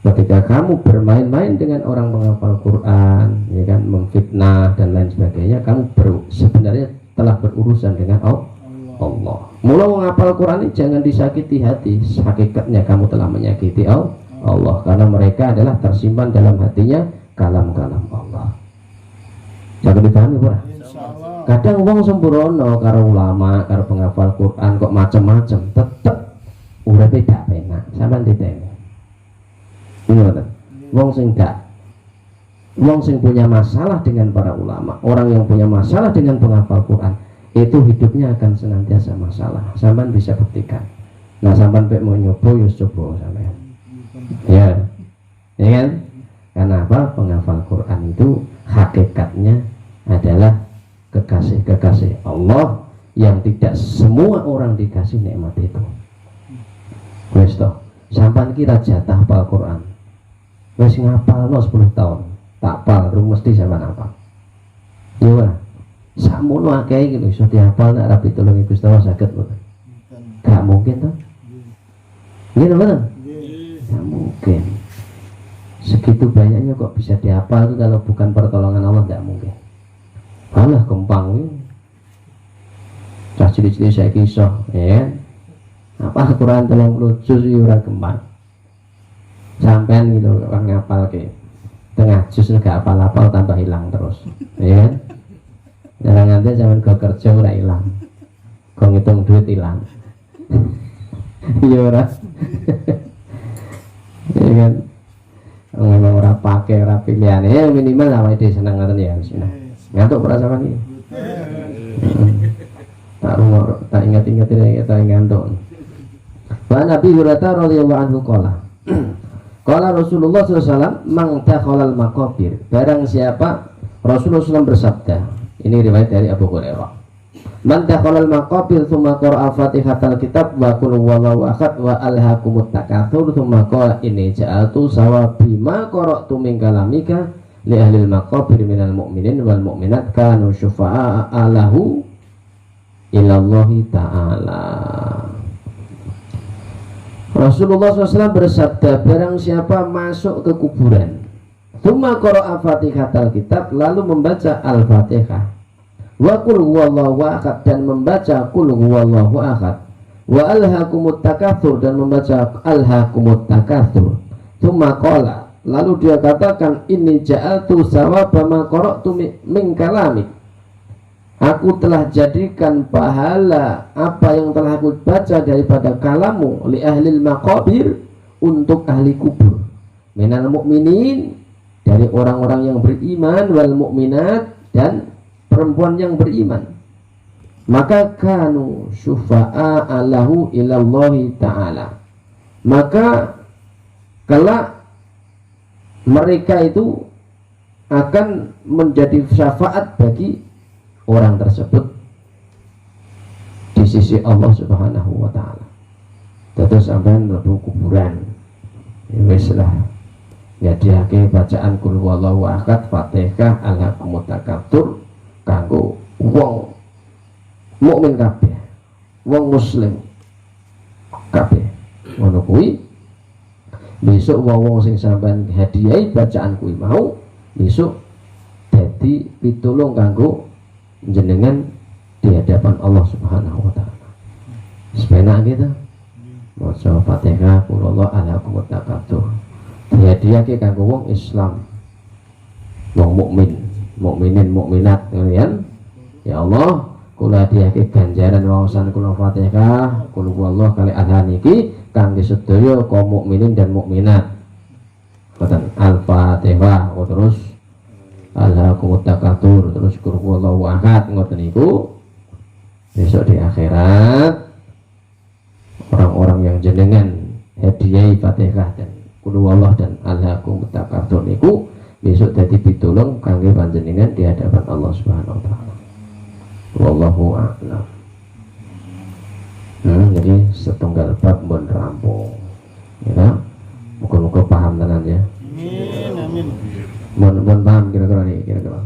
A: Ketika kamu bermain-main dengan orang menghafal Quran, ya kan, memfitnah dan lain sebagainya, kamu sebenarnya telah berurusan dengan Allah. Mula menghafal Quran ini jangan disakiti hati. Hakikatnya kamu telah menyakiti Allah, karena mereka adalah tersimpan dalam hatinya kalam-kalam Allah. Jangan dipahami pura. Kadang wong sembrono karo ulama, karo penghafal Quran kok macam-macam, tetep uripe gak penak. Sampeyan ditanya. Ngoten. Wong sing punya masalah dengan para ulama, orang yang punya masalah dengan penghafal Quran, itu hidupnya akan senantiasa masalah. Sampeyan bisa buktikan. Nah, sampeyan pek mau nyoba ya coba sampeyan. Ya. Ya kan? Kenapa penghafal Quran itu hakikatnya adalah kekasih Allah yang tidak semua orang dikasih nikmat itu. Wes toh, sampean kira jatah hafal Quran. Wes ngapalno 10 tahun, tak hafal rung mesti sampean hafal. Iya ora? Sakmono akeh iki lho iso dihafal nek rapi tulung Gusti Allah saged mboten. Gak mungkin toh. Nggih mboten? Gak mungkin. Segitu banyaknya kok bisa dihafal itu kalau bukan pertolongan Allah gak mungkin. Alah gampang Cah cilik-cilik saiki iso, ya. Apa Quran 30 juz iki ora gampang. Sampean gitu kan ngapalke. Tengah juz gak apal-apal tambah hilang terus. Ya kan? Jarang nanti zaman go kerja ora hilang. Go ngitung duit hilang. Iya ora. Ya kan? Memang ora pakai ora pilihan. Ya minimal awake dhewe seneng ngoten ya. Bismillah. Ngantuk perasaan iki. Tak ingat-ingat ini kita ngantuk. Wa Nabi Hurairah radhiyallahu anhu qala. Qala Rasulullah SAW man dakhalal maqabir. Barang siapa Rasulullah SAW bersabda. Ini riwayat dari Abu Hurairah. Man dakhalal maqabir thumma qara'a Fatihatal kitab wa qul huwallahu ahad wa alhaakumut takatsur thumma qala inni ja'altu sawabi ma qara'tu min kalamika li ahlil maqabir minal mu'minin wal mu'minat kanu syufa'a lahu ilallahi ta'ala. Rasulullah SAW bersabda, barang siapa masuk ke kuburan thumma qara'a Fatihatal kitab, lalu membaca Al-Fatihah, wa qul huwallahu ahad, dan membaca qul huwallahu ahad, wa alhaakumut takatsur, dan membaca alhaakumut takatsur, thumma qala, lalu dia katakan inni ja'altu sawaba ma qara'tu min kalamik, aku telah jadikan pahala apa yang telah aku baca daripada kalamu li ahlil maqabir, untuk ahli kubur, minal mu'minin, dari orang-orang yang beriman, wal mu'minat, dan perempuan yang beriman, maka kanu syufa'a alahu ilallahi ta'ala, maka kelak mereka itu akan menjadi syafaat bagi orang tersebut di sisi Allah Subhanahu wa taala. Terus sampean mlebu kuburan. Wis lah. Nyadiake bacaan qul huwallahu ahad, Fatihah, alhaakumut takatsur kanggo wong mukmin kabeh, wong muslim kabeh. Ngono kuwi besok wong-wong sing sampean hadiahi bacaan kuwi mau besok dadi pitulung kanggo jenengan di hadapan Allah Subhanahu wa taala. Sepenak gitu. Maca Fatihah, qul huwallahu alhaakumut takatsur. Dihadiahke kanggo wong Islam, wong mukmin, mukminin, mukminat kalian. Ya Allah, kula hadiahke ganjaran wawasan kula Fatihah, qul huwallahu kali adhan iki kangge sedaya kaum mukminin dan mukminat. Kata Al-Fatihah, terus alhaakumut takatsur, terus qul huwallahu ahad, ngoten niku. Besok di akhirat orang-orang yang jenengan hadiahi Fatihah dan qul huwallahu dan alhaakumut takatsur niku besok dadi pitulung kangge panjenengan di hadapan Allah Subhanahu wa taala. Wallahu a'lam. Jadi setunggal bab pun rampung. Ya. Muga-muga paham tenan ya. Amin. Mohon paham kira-kira nih, kira-kira.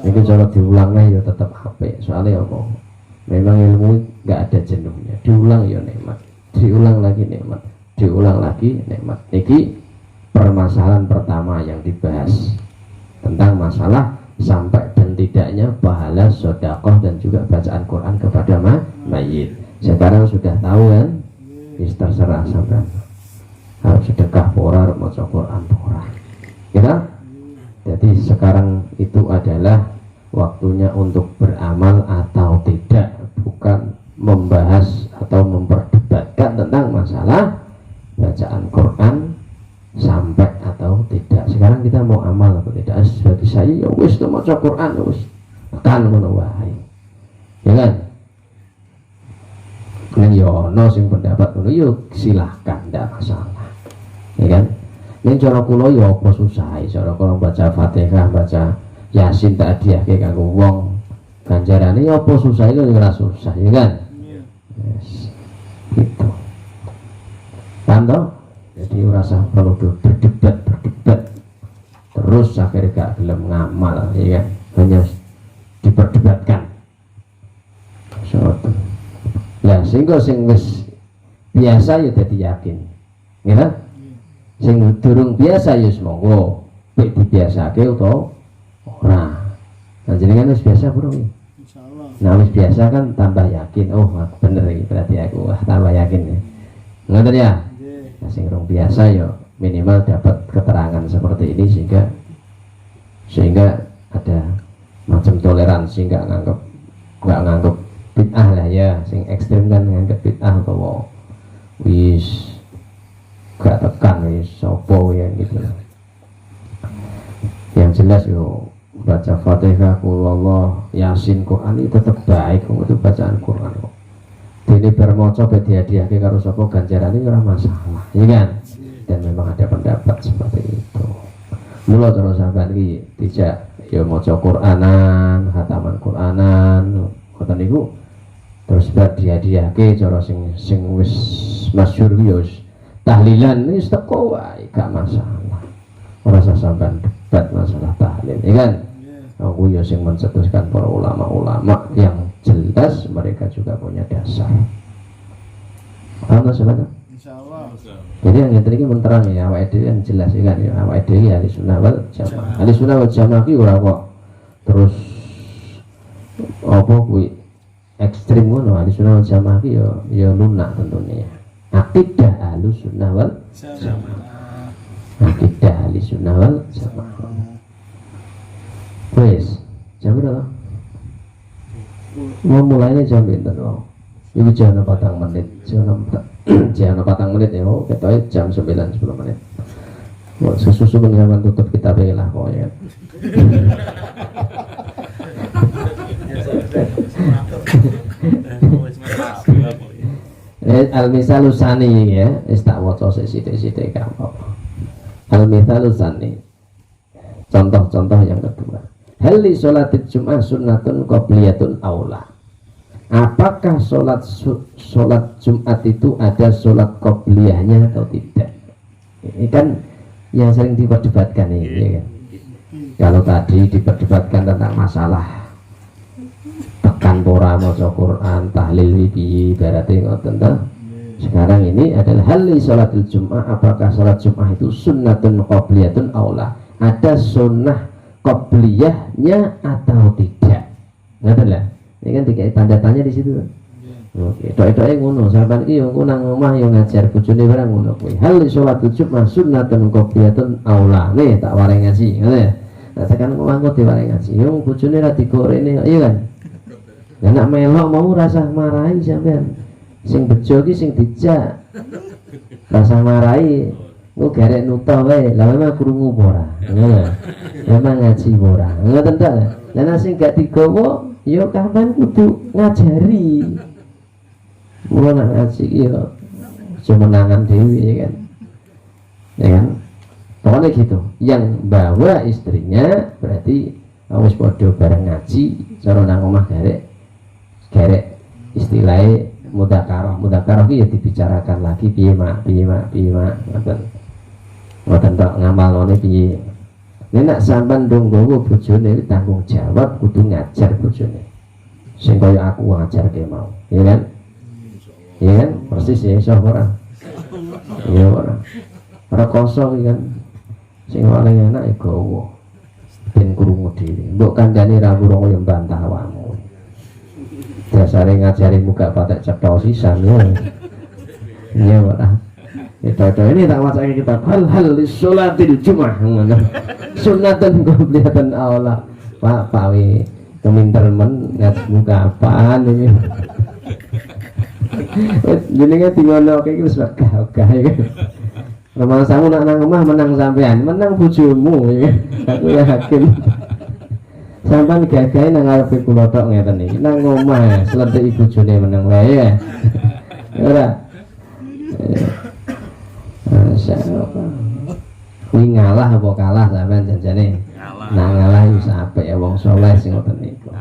A: Ini kalau diulang ya tetap apik. Soalnya apa? Memang ilmu nggak ada jenuhnya. Diulang ya nikmat. Diulang lagi nikmat. Diulang lagi nikmat. Niki permasalahan pertama yang dibahas tentang masalah sampai dan tidaknya pahala sedekah dan juga bacaan Quran kepada mayit. Sekarang sudah tahu kan? Terserah sampai harus sedekah pora, maca Quran pora. Kita jadi sekarang itu adalah waktunya untuk beramal atau tidak, bukan membahas atau memperdebatkan tentang masalah bacaan Quran sampai atau tidak. Sekarang kita mau amal atau tidak. Bagi saya ya wis to maca Quran wis tekan ngono wae. Ya kan? Nek yo ono sing pendapat ngono yo silahkan, ndak masalah. Ya kan? Ning cara kula yo apa susah, cara kula baca Fatihah, baca Yasin tak hadiahke kanggo wong. Ganjarane yo apa susah itu ora susah, ya kan? Yes. Gitu. Paham? Jadi rasa perlu berdebat terus akhirnya gak belum ngamal, ya kan? Hanya diperdebatkan. Lah sehingga sing wis biasa ya dadi yakin, ya kan? Sing durung biasa ya semoga pek dibiasake utawa ora. Nah jenengan wis biasa bro. Insyaallah. Nah wis biasa kan tambah yakin, oh bener iki berarti aku tambah yakin ya. Ngoten ya. Nah, sing rong biasa ya minimal dapat keterangan seperti ini sehingga ada macam toleransi, nggak nganggep bid'ah lah ya. Sing ekstrim kan nganggep bid'ah bahwa wis gak tekan wis sopo ya gitu. Yang jelas yo baca Fatihah, Qul Allah, Yasin, Quran itu tetap baik untuk bacaan Quran kok. Dene bermaca be dihadiahke karo sapa ganjarane ora masalah, ya kan? Dan memang ada pendapat seperti itu. Mula cara sampean iki dijak ya maca Quranan, khataman Quranan, ngoten niku terus bar dihadiahke cara sing wis masyhur ya tahlilan wis teko wae gak masalah. Ora usah sampean debat masalah tahlil, ya kan? Aku ya sing mencetuskan para ulama-ulama yang jelas mereka juga punya dasar. Paham sebenarnya? Insyaallah. Jadi yang ini menterang ya awake dhewe yang jelas ya kan ya awake dhewe ahli sunnah wal jamaah. Ahli sunnah wal jamaah ki ora kok terus apa kuwi ekstrim ngono. Ahli sunnah wal jamaah ki ya lunak tentunya. Akidah ahli sunnah wal jamaah. Akidah ahli sunnah wal jamaah. Wes, jam berapa? Mau mulainya jam berapa? Ini jam 4 menit, jam 4 menit ya. Oh, kita jam 9-10 menit. Wah, susu penjaman tutup kita belah kok ya. Al-misalu sani ya, tak waca sithik-sithik apa. Al-misalu sani. Contoh-contoh yang kedua. Hal li sholatid jum'ah sunnatun qobliyatun aula. Apakah sholat Jumat itu ada sholat qobliyahnya atau tidak? Ini kan yang sering diperdebatkan ini ya kan? Kalau tadi diperdebatkan tentang masalah tekan pora maca Quran, tahlil iki berarti ngoten ta. Sekarang ini adalah hal li sholatil jum'ah, apakah sholat Jum'ah itu sunnatun qobliyatun aula? Ada sunnah qobliyahnya atau tidak? Ngerti lah. Ini kan dikai tanda tanya di situ. Oke, doa-doa ngono, sahabat iki yo nang omah yo ngajar bojone barang ngono kuwi. Hal sholatul Jumat sunnatun qobliyatun aula. Nih tak warai ngaji, ngono ya. Nah, sekarang mangko diwarai ngaji. Yo bojone ra digorene, iya kan? Lah nek melok mau rasa marahi sampean. Sing bejo ki sing dijak. Rasa marahi ku garek nuta wae. Lah memang krungu apa ora? Ngono. Memang ngaji ora. Ngoten ta? Lah nek sing gak digawa ya kapan kudu ngajari. Mula nak ngaji ya cuma menangan dewi ya kan. Ya kan? Pokoknya gitu. Yang bawa istrinya berarti wis padha bareng ngaji, cara nang omah garek istilahnya mudzakarah ki ya dibicarakan lagi piye mak ngoten tok ngamalane piye. Nek sampean ndung nggawa bojone tanggung jawab kudu ngajar bojone. Sing kaya aku ngajarke mau, ya kan? Ya kan? Persis ya iso ora? Ya ora. Ora kosong kan. Sing paling enak iku gawa. Ben krungu dhewe. Mbok kandhane ra krungu ya mbantah awakmu. Dasare ngajari muka patek cetha sisan ya. Ya ora. Itu ini tak waca kitab hal lisolatil Jumat sunatan qobliyatan aula. Pak wi kemintermen ngaji muka apaan ini. Jenenge dingono iki wis wegah-wegah ya. Rumangsamu nak nang omah menang sampean, menang bojomu ya. Aku yakin. Sampeyan gagahe nang ngarepe kula tok ngeten iki. Nang omah slendheki bojone menang wae ya. Ora. Masyaallah. Kuwi ngalah apa kalah sampean janjane? Nah ngalah wis apik ya wong saleh sing ngoten niku.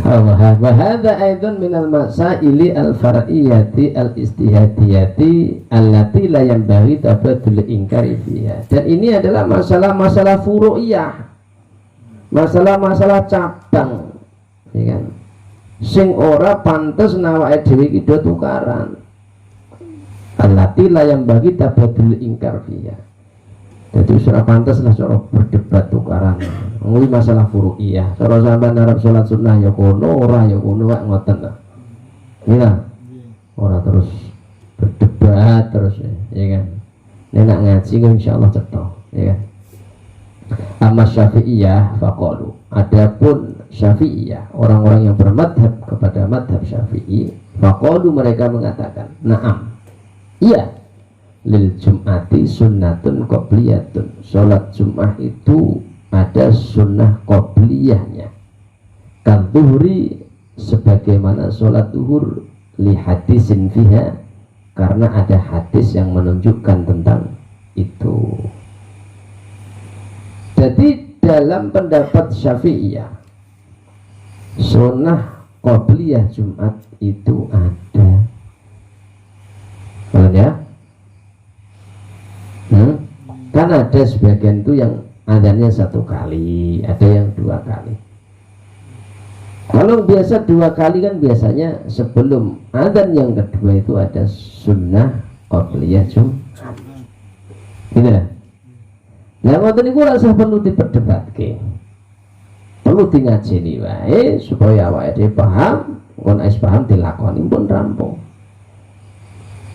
A: Allah wa hadza aidan minal masaili al-far'iyyati al-istihadiyati allati la yanbaghi tabadul inkari fiha. Dan ini adalah masalah-masalah furu'iyah. Masalah-masalah cabang. Ya kan? Sing ora pantes nawake dhewe iki do tukaran. Allati la yanbaghi tabadul inkar fiha. Jadi surah pantas lah cara berdebat tukaran. Nguli masalah furu'iyah. Cara sampean Arab sholat sunnah ya kono, ora ya kono wak ngoten lah. Iya. Ora terus berdebat terus ya kan. Nek nak ngaji insyaallah cetha, ya kan. Amma Syafi'iyah faqalu. Adapun Syafi'iyah, orang-orang yang bermadhab kepada madhab Syafi'i, faqalu mereka mengatakan, na'am. Iya. Lil Jum'ati sunnatun qobliyatun. Salat Jum'ah itu ada sunnah qobliyahnya. Kan zuhri sebagaimana salat zuhur li hadisin fiha, karena ada hadis yang menunjukkan tentang itu. Jadi dalam pendapat Syafi'iyah, sunnah qobliyah Jumat itu ada. Betul ya? Kan ada sebagian itu yang adanya 1 kali, ada yang 2 kali. Kalau biasa 2 kali kan biasanya sebelum adzan yang kedua itu ada sunnah qobliyah Jumat. Gitu ya? Nah, ngoten niku rasa perlu diperdebatke. Perlu ngajeni wae supaya awake dhewe paham, kon wis paham dilakoni pun rampung.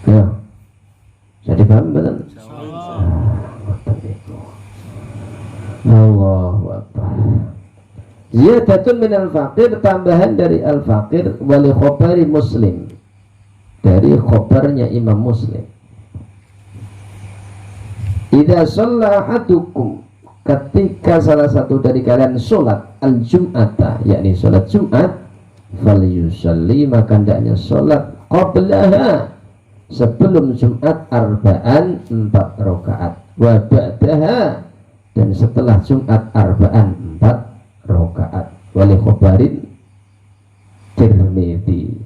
A: Ya. Jadi paham betul? Allahu Akbar. Ziyadatun minal faqir, tambahan dari al-faqir, wali khobari Muslim, dari khobarnya Imam Muslim. Idza shalla ahadukum, ketika salah satu dari kalian sholat al-jum'ata, yakni sholat Jumat, falyusalli, maka hendaknya sholat qablaha, sebelum Jumat, arba'an, 4 rakaat, wa ba'daha, dan setelah Jumat, arba'an, 4 rakaat. Wali khobarin Tirmidzi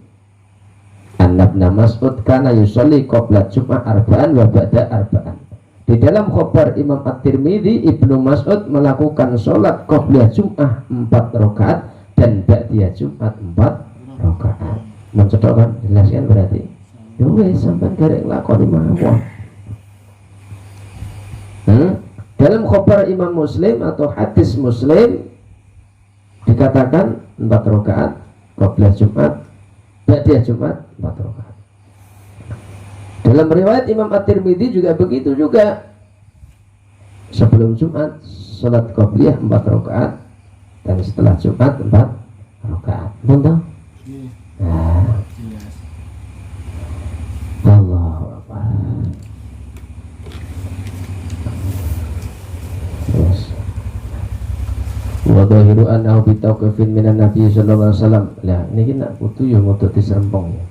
A: anna Ibnu Mas'ud kana yusalli qabla Jum'ah arba'an wa ba'da arba'an. Di dalam khobar Imam At-Tirmidzi, Ibnu Mas'ud melakukan sholat qobliyah Jum'ah 4 rakaat dan ba'diyah Jumat 4 rakaat. Mencetok kan? Jelas kan berarti? Ya wis sampean garek lakoni mawon. Dalam khobar Imam Muslim atau hadis Muslim dikatakan 4 rakaat qobliyah Jumat, ba'diyah Jumat 4 rakaat. Dalam riwayat Imam At-Tirmidzi juga begitu juga. Sebelum Jumat salat qobliyah 4 rakaat dan setelah Jumat 4 rakaat. Betul? Nah. Allahu Akbar. Yes. Wa dhahiru annahu bitawqifin minan Nabi sallallahu alaihi wasallam. Lah niki nak putu yo ngotot diserempong ya.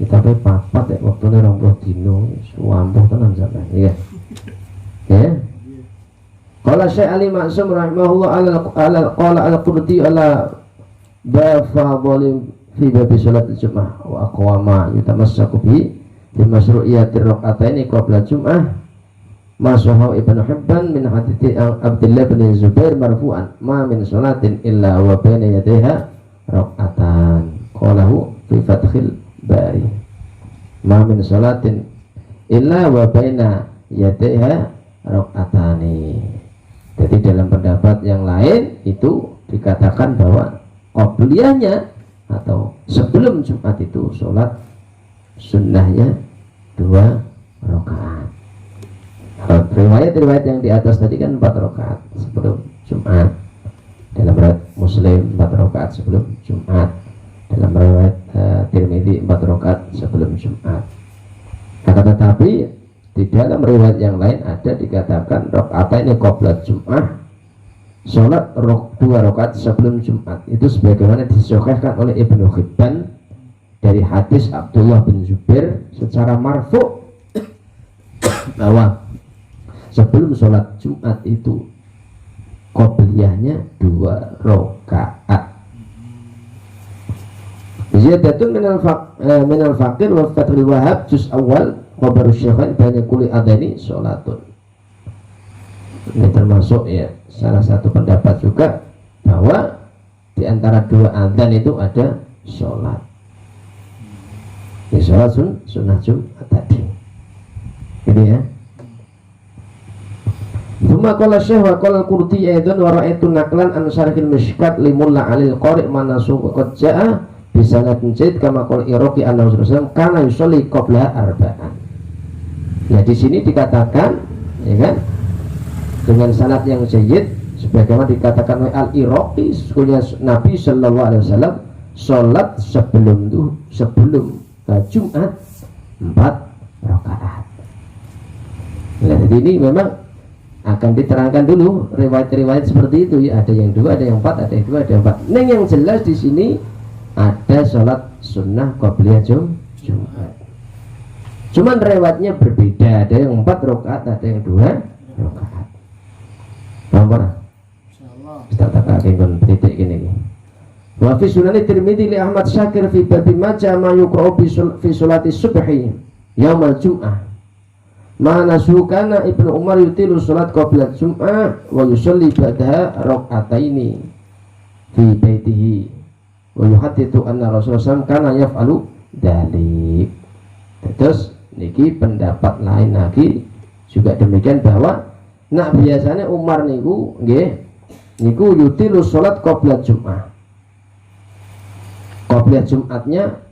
A: Kita pe papat ya waktune 20 dino, suampuh tenan sampean, ya. Ya. Qala Syekh Ali Ma'sum rahimahullah ala qala al-Qurti ala bafa zalim fi bab salat Jumat wa aqwama yatamassaku bi masyru'iyatir rak'ataini qabla Jum'ah. Masahahu Ibnu Hibban min hadithi Abdullah bin Zubair marfu'an ma min salatin illa wa baina yadayha rak'atan. Qalahu fi Fathil Bari ma min salatin illa wa baina yadayha rak'atani. Jadi dalam pendapat yang lain itu dikatakan bahwa qobliyahnya atau sebelum Jumat itu sholat sunnahnya 2 rakaat. Riwayat-riwayat yang di atas tadi kan 4 rakaat sebelum Jumat. Dalam riwayat Muslim 4 rakaat sebelum Jumat. Dalam riwayat Tirmidzi 4 rakaat sebelum Jumat. Akan tetapi di dalam riwayat yang lain ada dikatakan rakaat ini qabla Jum'ah, sholat 2 rakaat sebelum Jumat. Itu sebagaimana disahihkan oleh Ibnu Hibban dari hadis Abdullah bin Zubair secara marfu' bahwa sebelum sholat Jumat itu qobliyahnya 2 rakaat. Ziyadatun minal faqir wa fathul wahab juz awal khabarus syekhain banyak kuli adani sholatun. Ini termasuk ya salah satu pendapat juga bahwa di antara 2 adzan itu ada sholat. Ini sholat sunnah Jumat tadi. Ini ya. Thumma qala Syekh wa qala Qurti aidan wa ra'aitu naqlan an syarhil mishkat limulla alil qari' manasu qad ja'a bi sanadin jayyid kama qala Iraqi annahu sallallahu kana yusolli qabla arba'an. Ya di sini dikatakan ya kan dengan sanad yang jayyid sebagaimana dikatakan oleh Al-Iraqi sukunya Nabi sallallahu alaihi wasallam salat sebelum Jumat 4 rakaat. Nah, jadi ini memang akan diterangkan dulu riwayat-riwayat seperti itu ya, ada yang 2, ada yang 4, ada yang 2, ada yang 4. Neng yang jelas di sini ada sholat sunnah qabliyah Jumat. Cuman riwayatnya berbeda, ada yang 4 rakaat, ada yang 2 rakaat. Paham ora? Insyaallah. Kita takaken kon titik gini. Wa fi Sunan Tirmidzi li Ahmad Syakir fi bab ma jama yuqra'u fi sholati subhi yaumal jum'ah. Mana sukana Ibnu Umar yutilu sholat qabla Jum'ah wa yusalli ba'daha rak'ataini fi baitihi wa yuhaddithu anna Rasulullah SAW kana yaf'alu dzalik. Terus niki pendapat lain lagi juga demikian bahwa nak biasanya Umar niku nggih niku yutilu sholat qabla Jum'ah. Qabla Jumatnya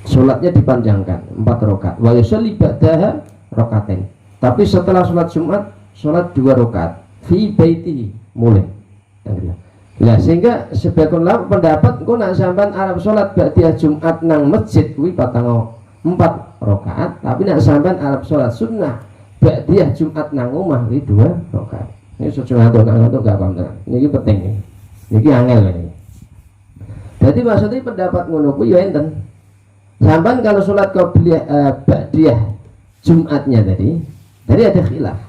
A: sholatnya dipanjangkan 4 rakaat. Wa yusalli ba'daha rakaatain. Tapi setelah sholat Jumat, sholat 2 rakaat fi baiti mulai. Nah, sehingga sebagian ulama pendapat engko nak sampean arep sholat ba'da Jumat nang masjid kuwi patang 4 rakaat, tapi nak sampean arep sholat sunnah ba'da Jumat nang omah kuwi 2 rakaat. Ini sesuatu ngantuk gak paham tenan. Niki penting nih. Niki angel ini. Jadi maksudnya pendapat ngono kuwi ya enten. Sampai kalau sholat ba'diyah Jumatnya tadi ada khilaf.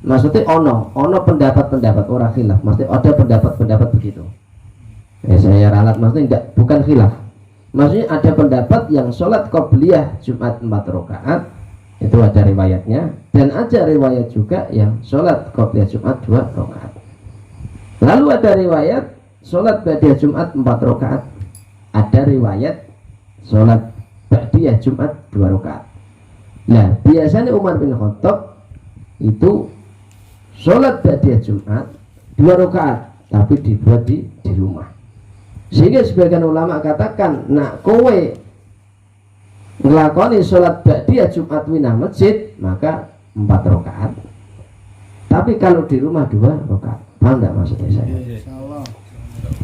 A: Maksudnya ono pendapat-pendapat orang khilaf. Maksudnya ada pendapat-pendapat begitu. Saya ralat maksudnya enggak, bukan khilaf. Maksudnya ada pendapat yang sholat qabliyah Jumat 4 rakaat itu ada riwayatnya, dan ada riwayat juga yang sholat qabliyah Jumat 2 rakaat. Lalu ada riwayat sholat ba'diyah Jumat 4 rakaat. Ada riwayat sholat ba'diyah Jumat 2 rakaat. Nah, biasanya Umar bin Khattab itu sholat ba'diyah Jumat 2 rakaat, tapi dibuat di rumah. Sehingga sebagian ulama katakan, nak kowe ngelakoni sholat ba'diyah Jumat winang masjid, maka 4 rakaat. Tapi kalau di rumah 2 rakaat. Paham enggak maksudnya saya?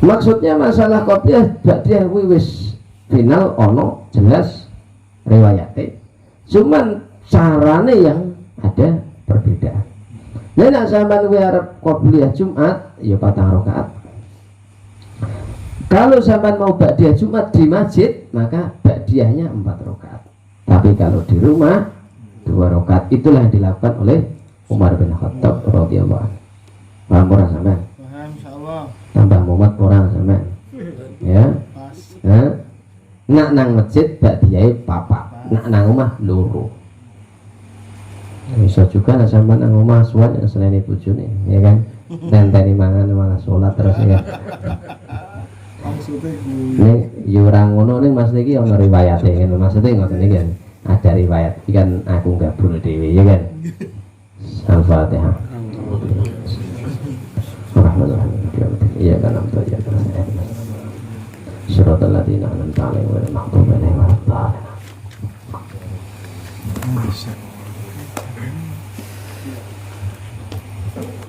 A: Maksudnya masalah qabliyah ba'diyah wis final ono jelas riwayatnya, cuman carane yang ada perbedaan. Nah, nak sampean kuwi arep qabliyah Jumat ya 4 rakaat. Kalau sampean mau ba'diyah Jumat di masjid, maka ba'diyahnya 4 rakaat. Tapi kalau di rumah 2 rakaat. Itulah yang dilakukan oleh Umar bin Khattab radhiyallahu anhu. Paham ora sampean? Paham insyaallah. Tambah mumet ora sampean? Ya. Nah, nak nang masjid ba'diyah papa, nak nang omah loro. Bisa juga lah sampai nang omah suan yang selain ibu bojone, ya kan? Dan tadi mangan malah sholat terus ya. Nih yurang ngono nih mas niki ono riwayate kan, maksudnya ngoten niki kan. Ada riwayat, kan aku nggak perlu dewi, ya kan? Al-Fatihah. Bismillahirrahmanirrahim. Iya kan amto ya kan. Suratul Ladina an'amta 'alaihim ghairil maghdubi 'alaihim waladdallin.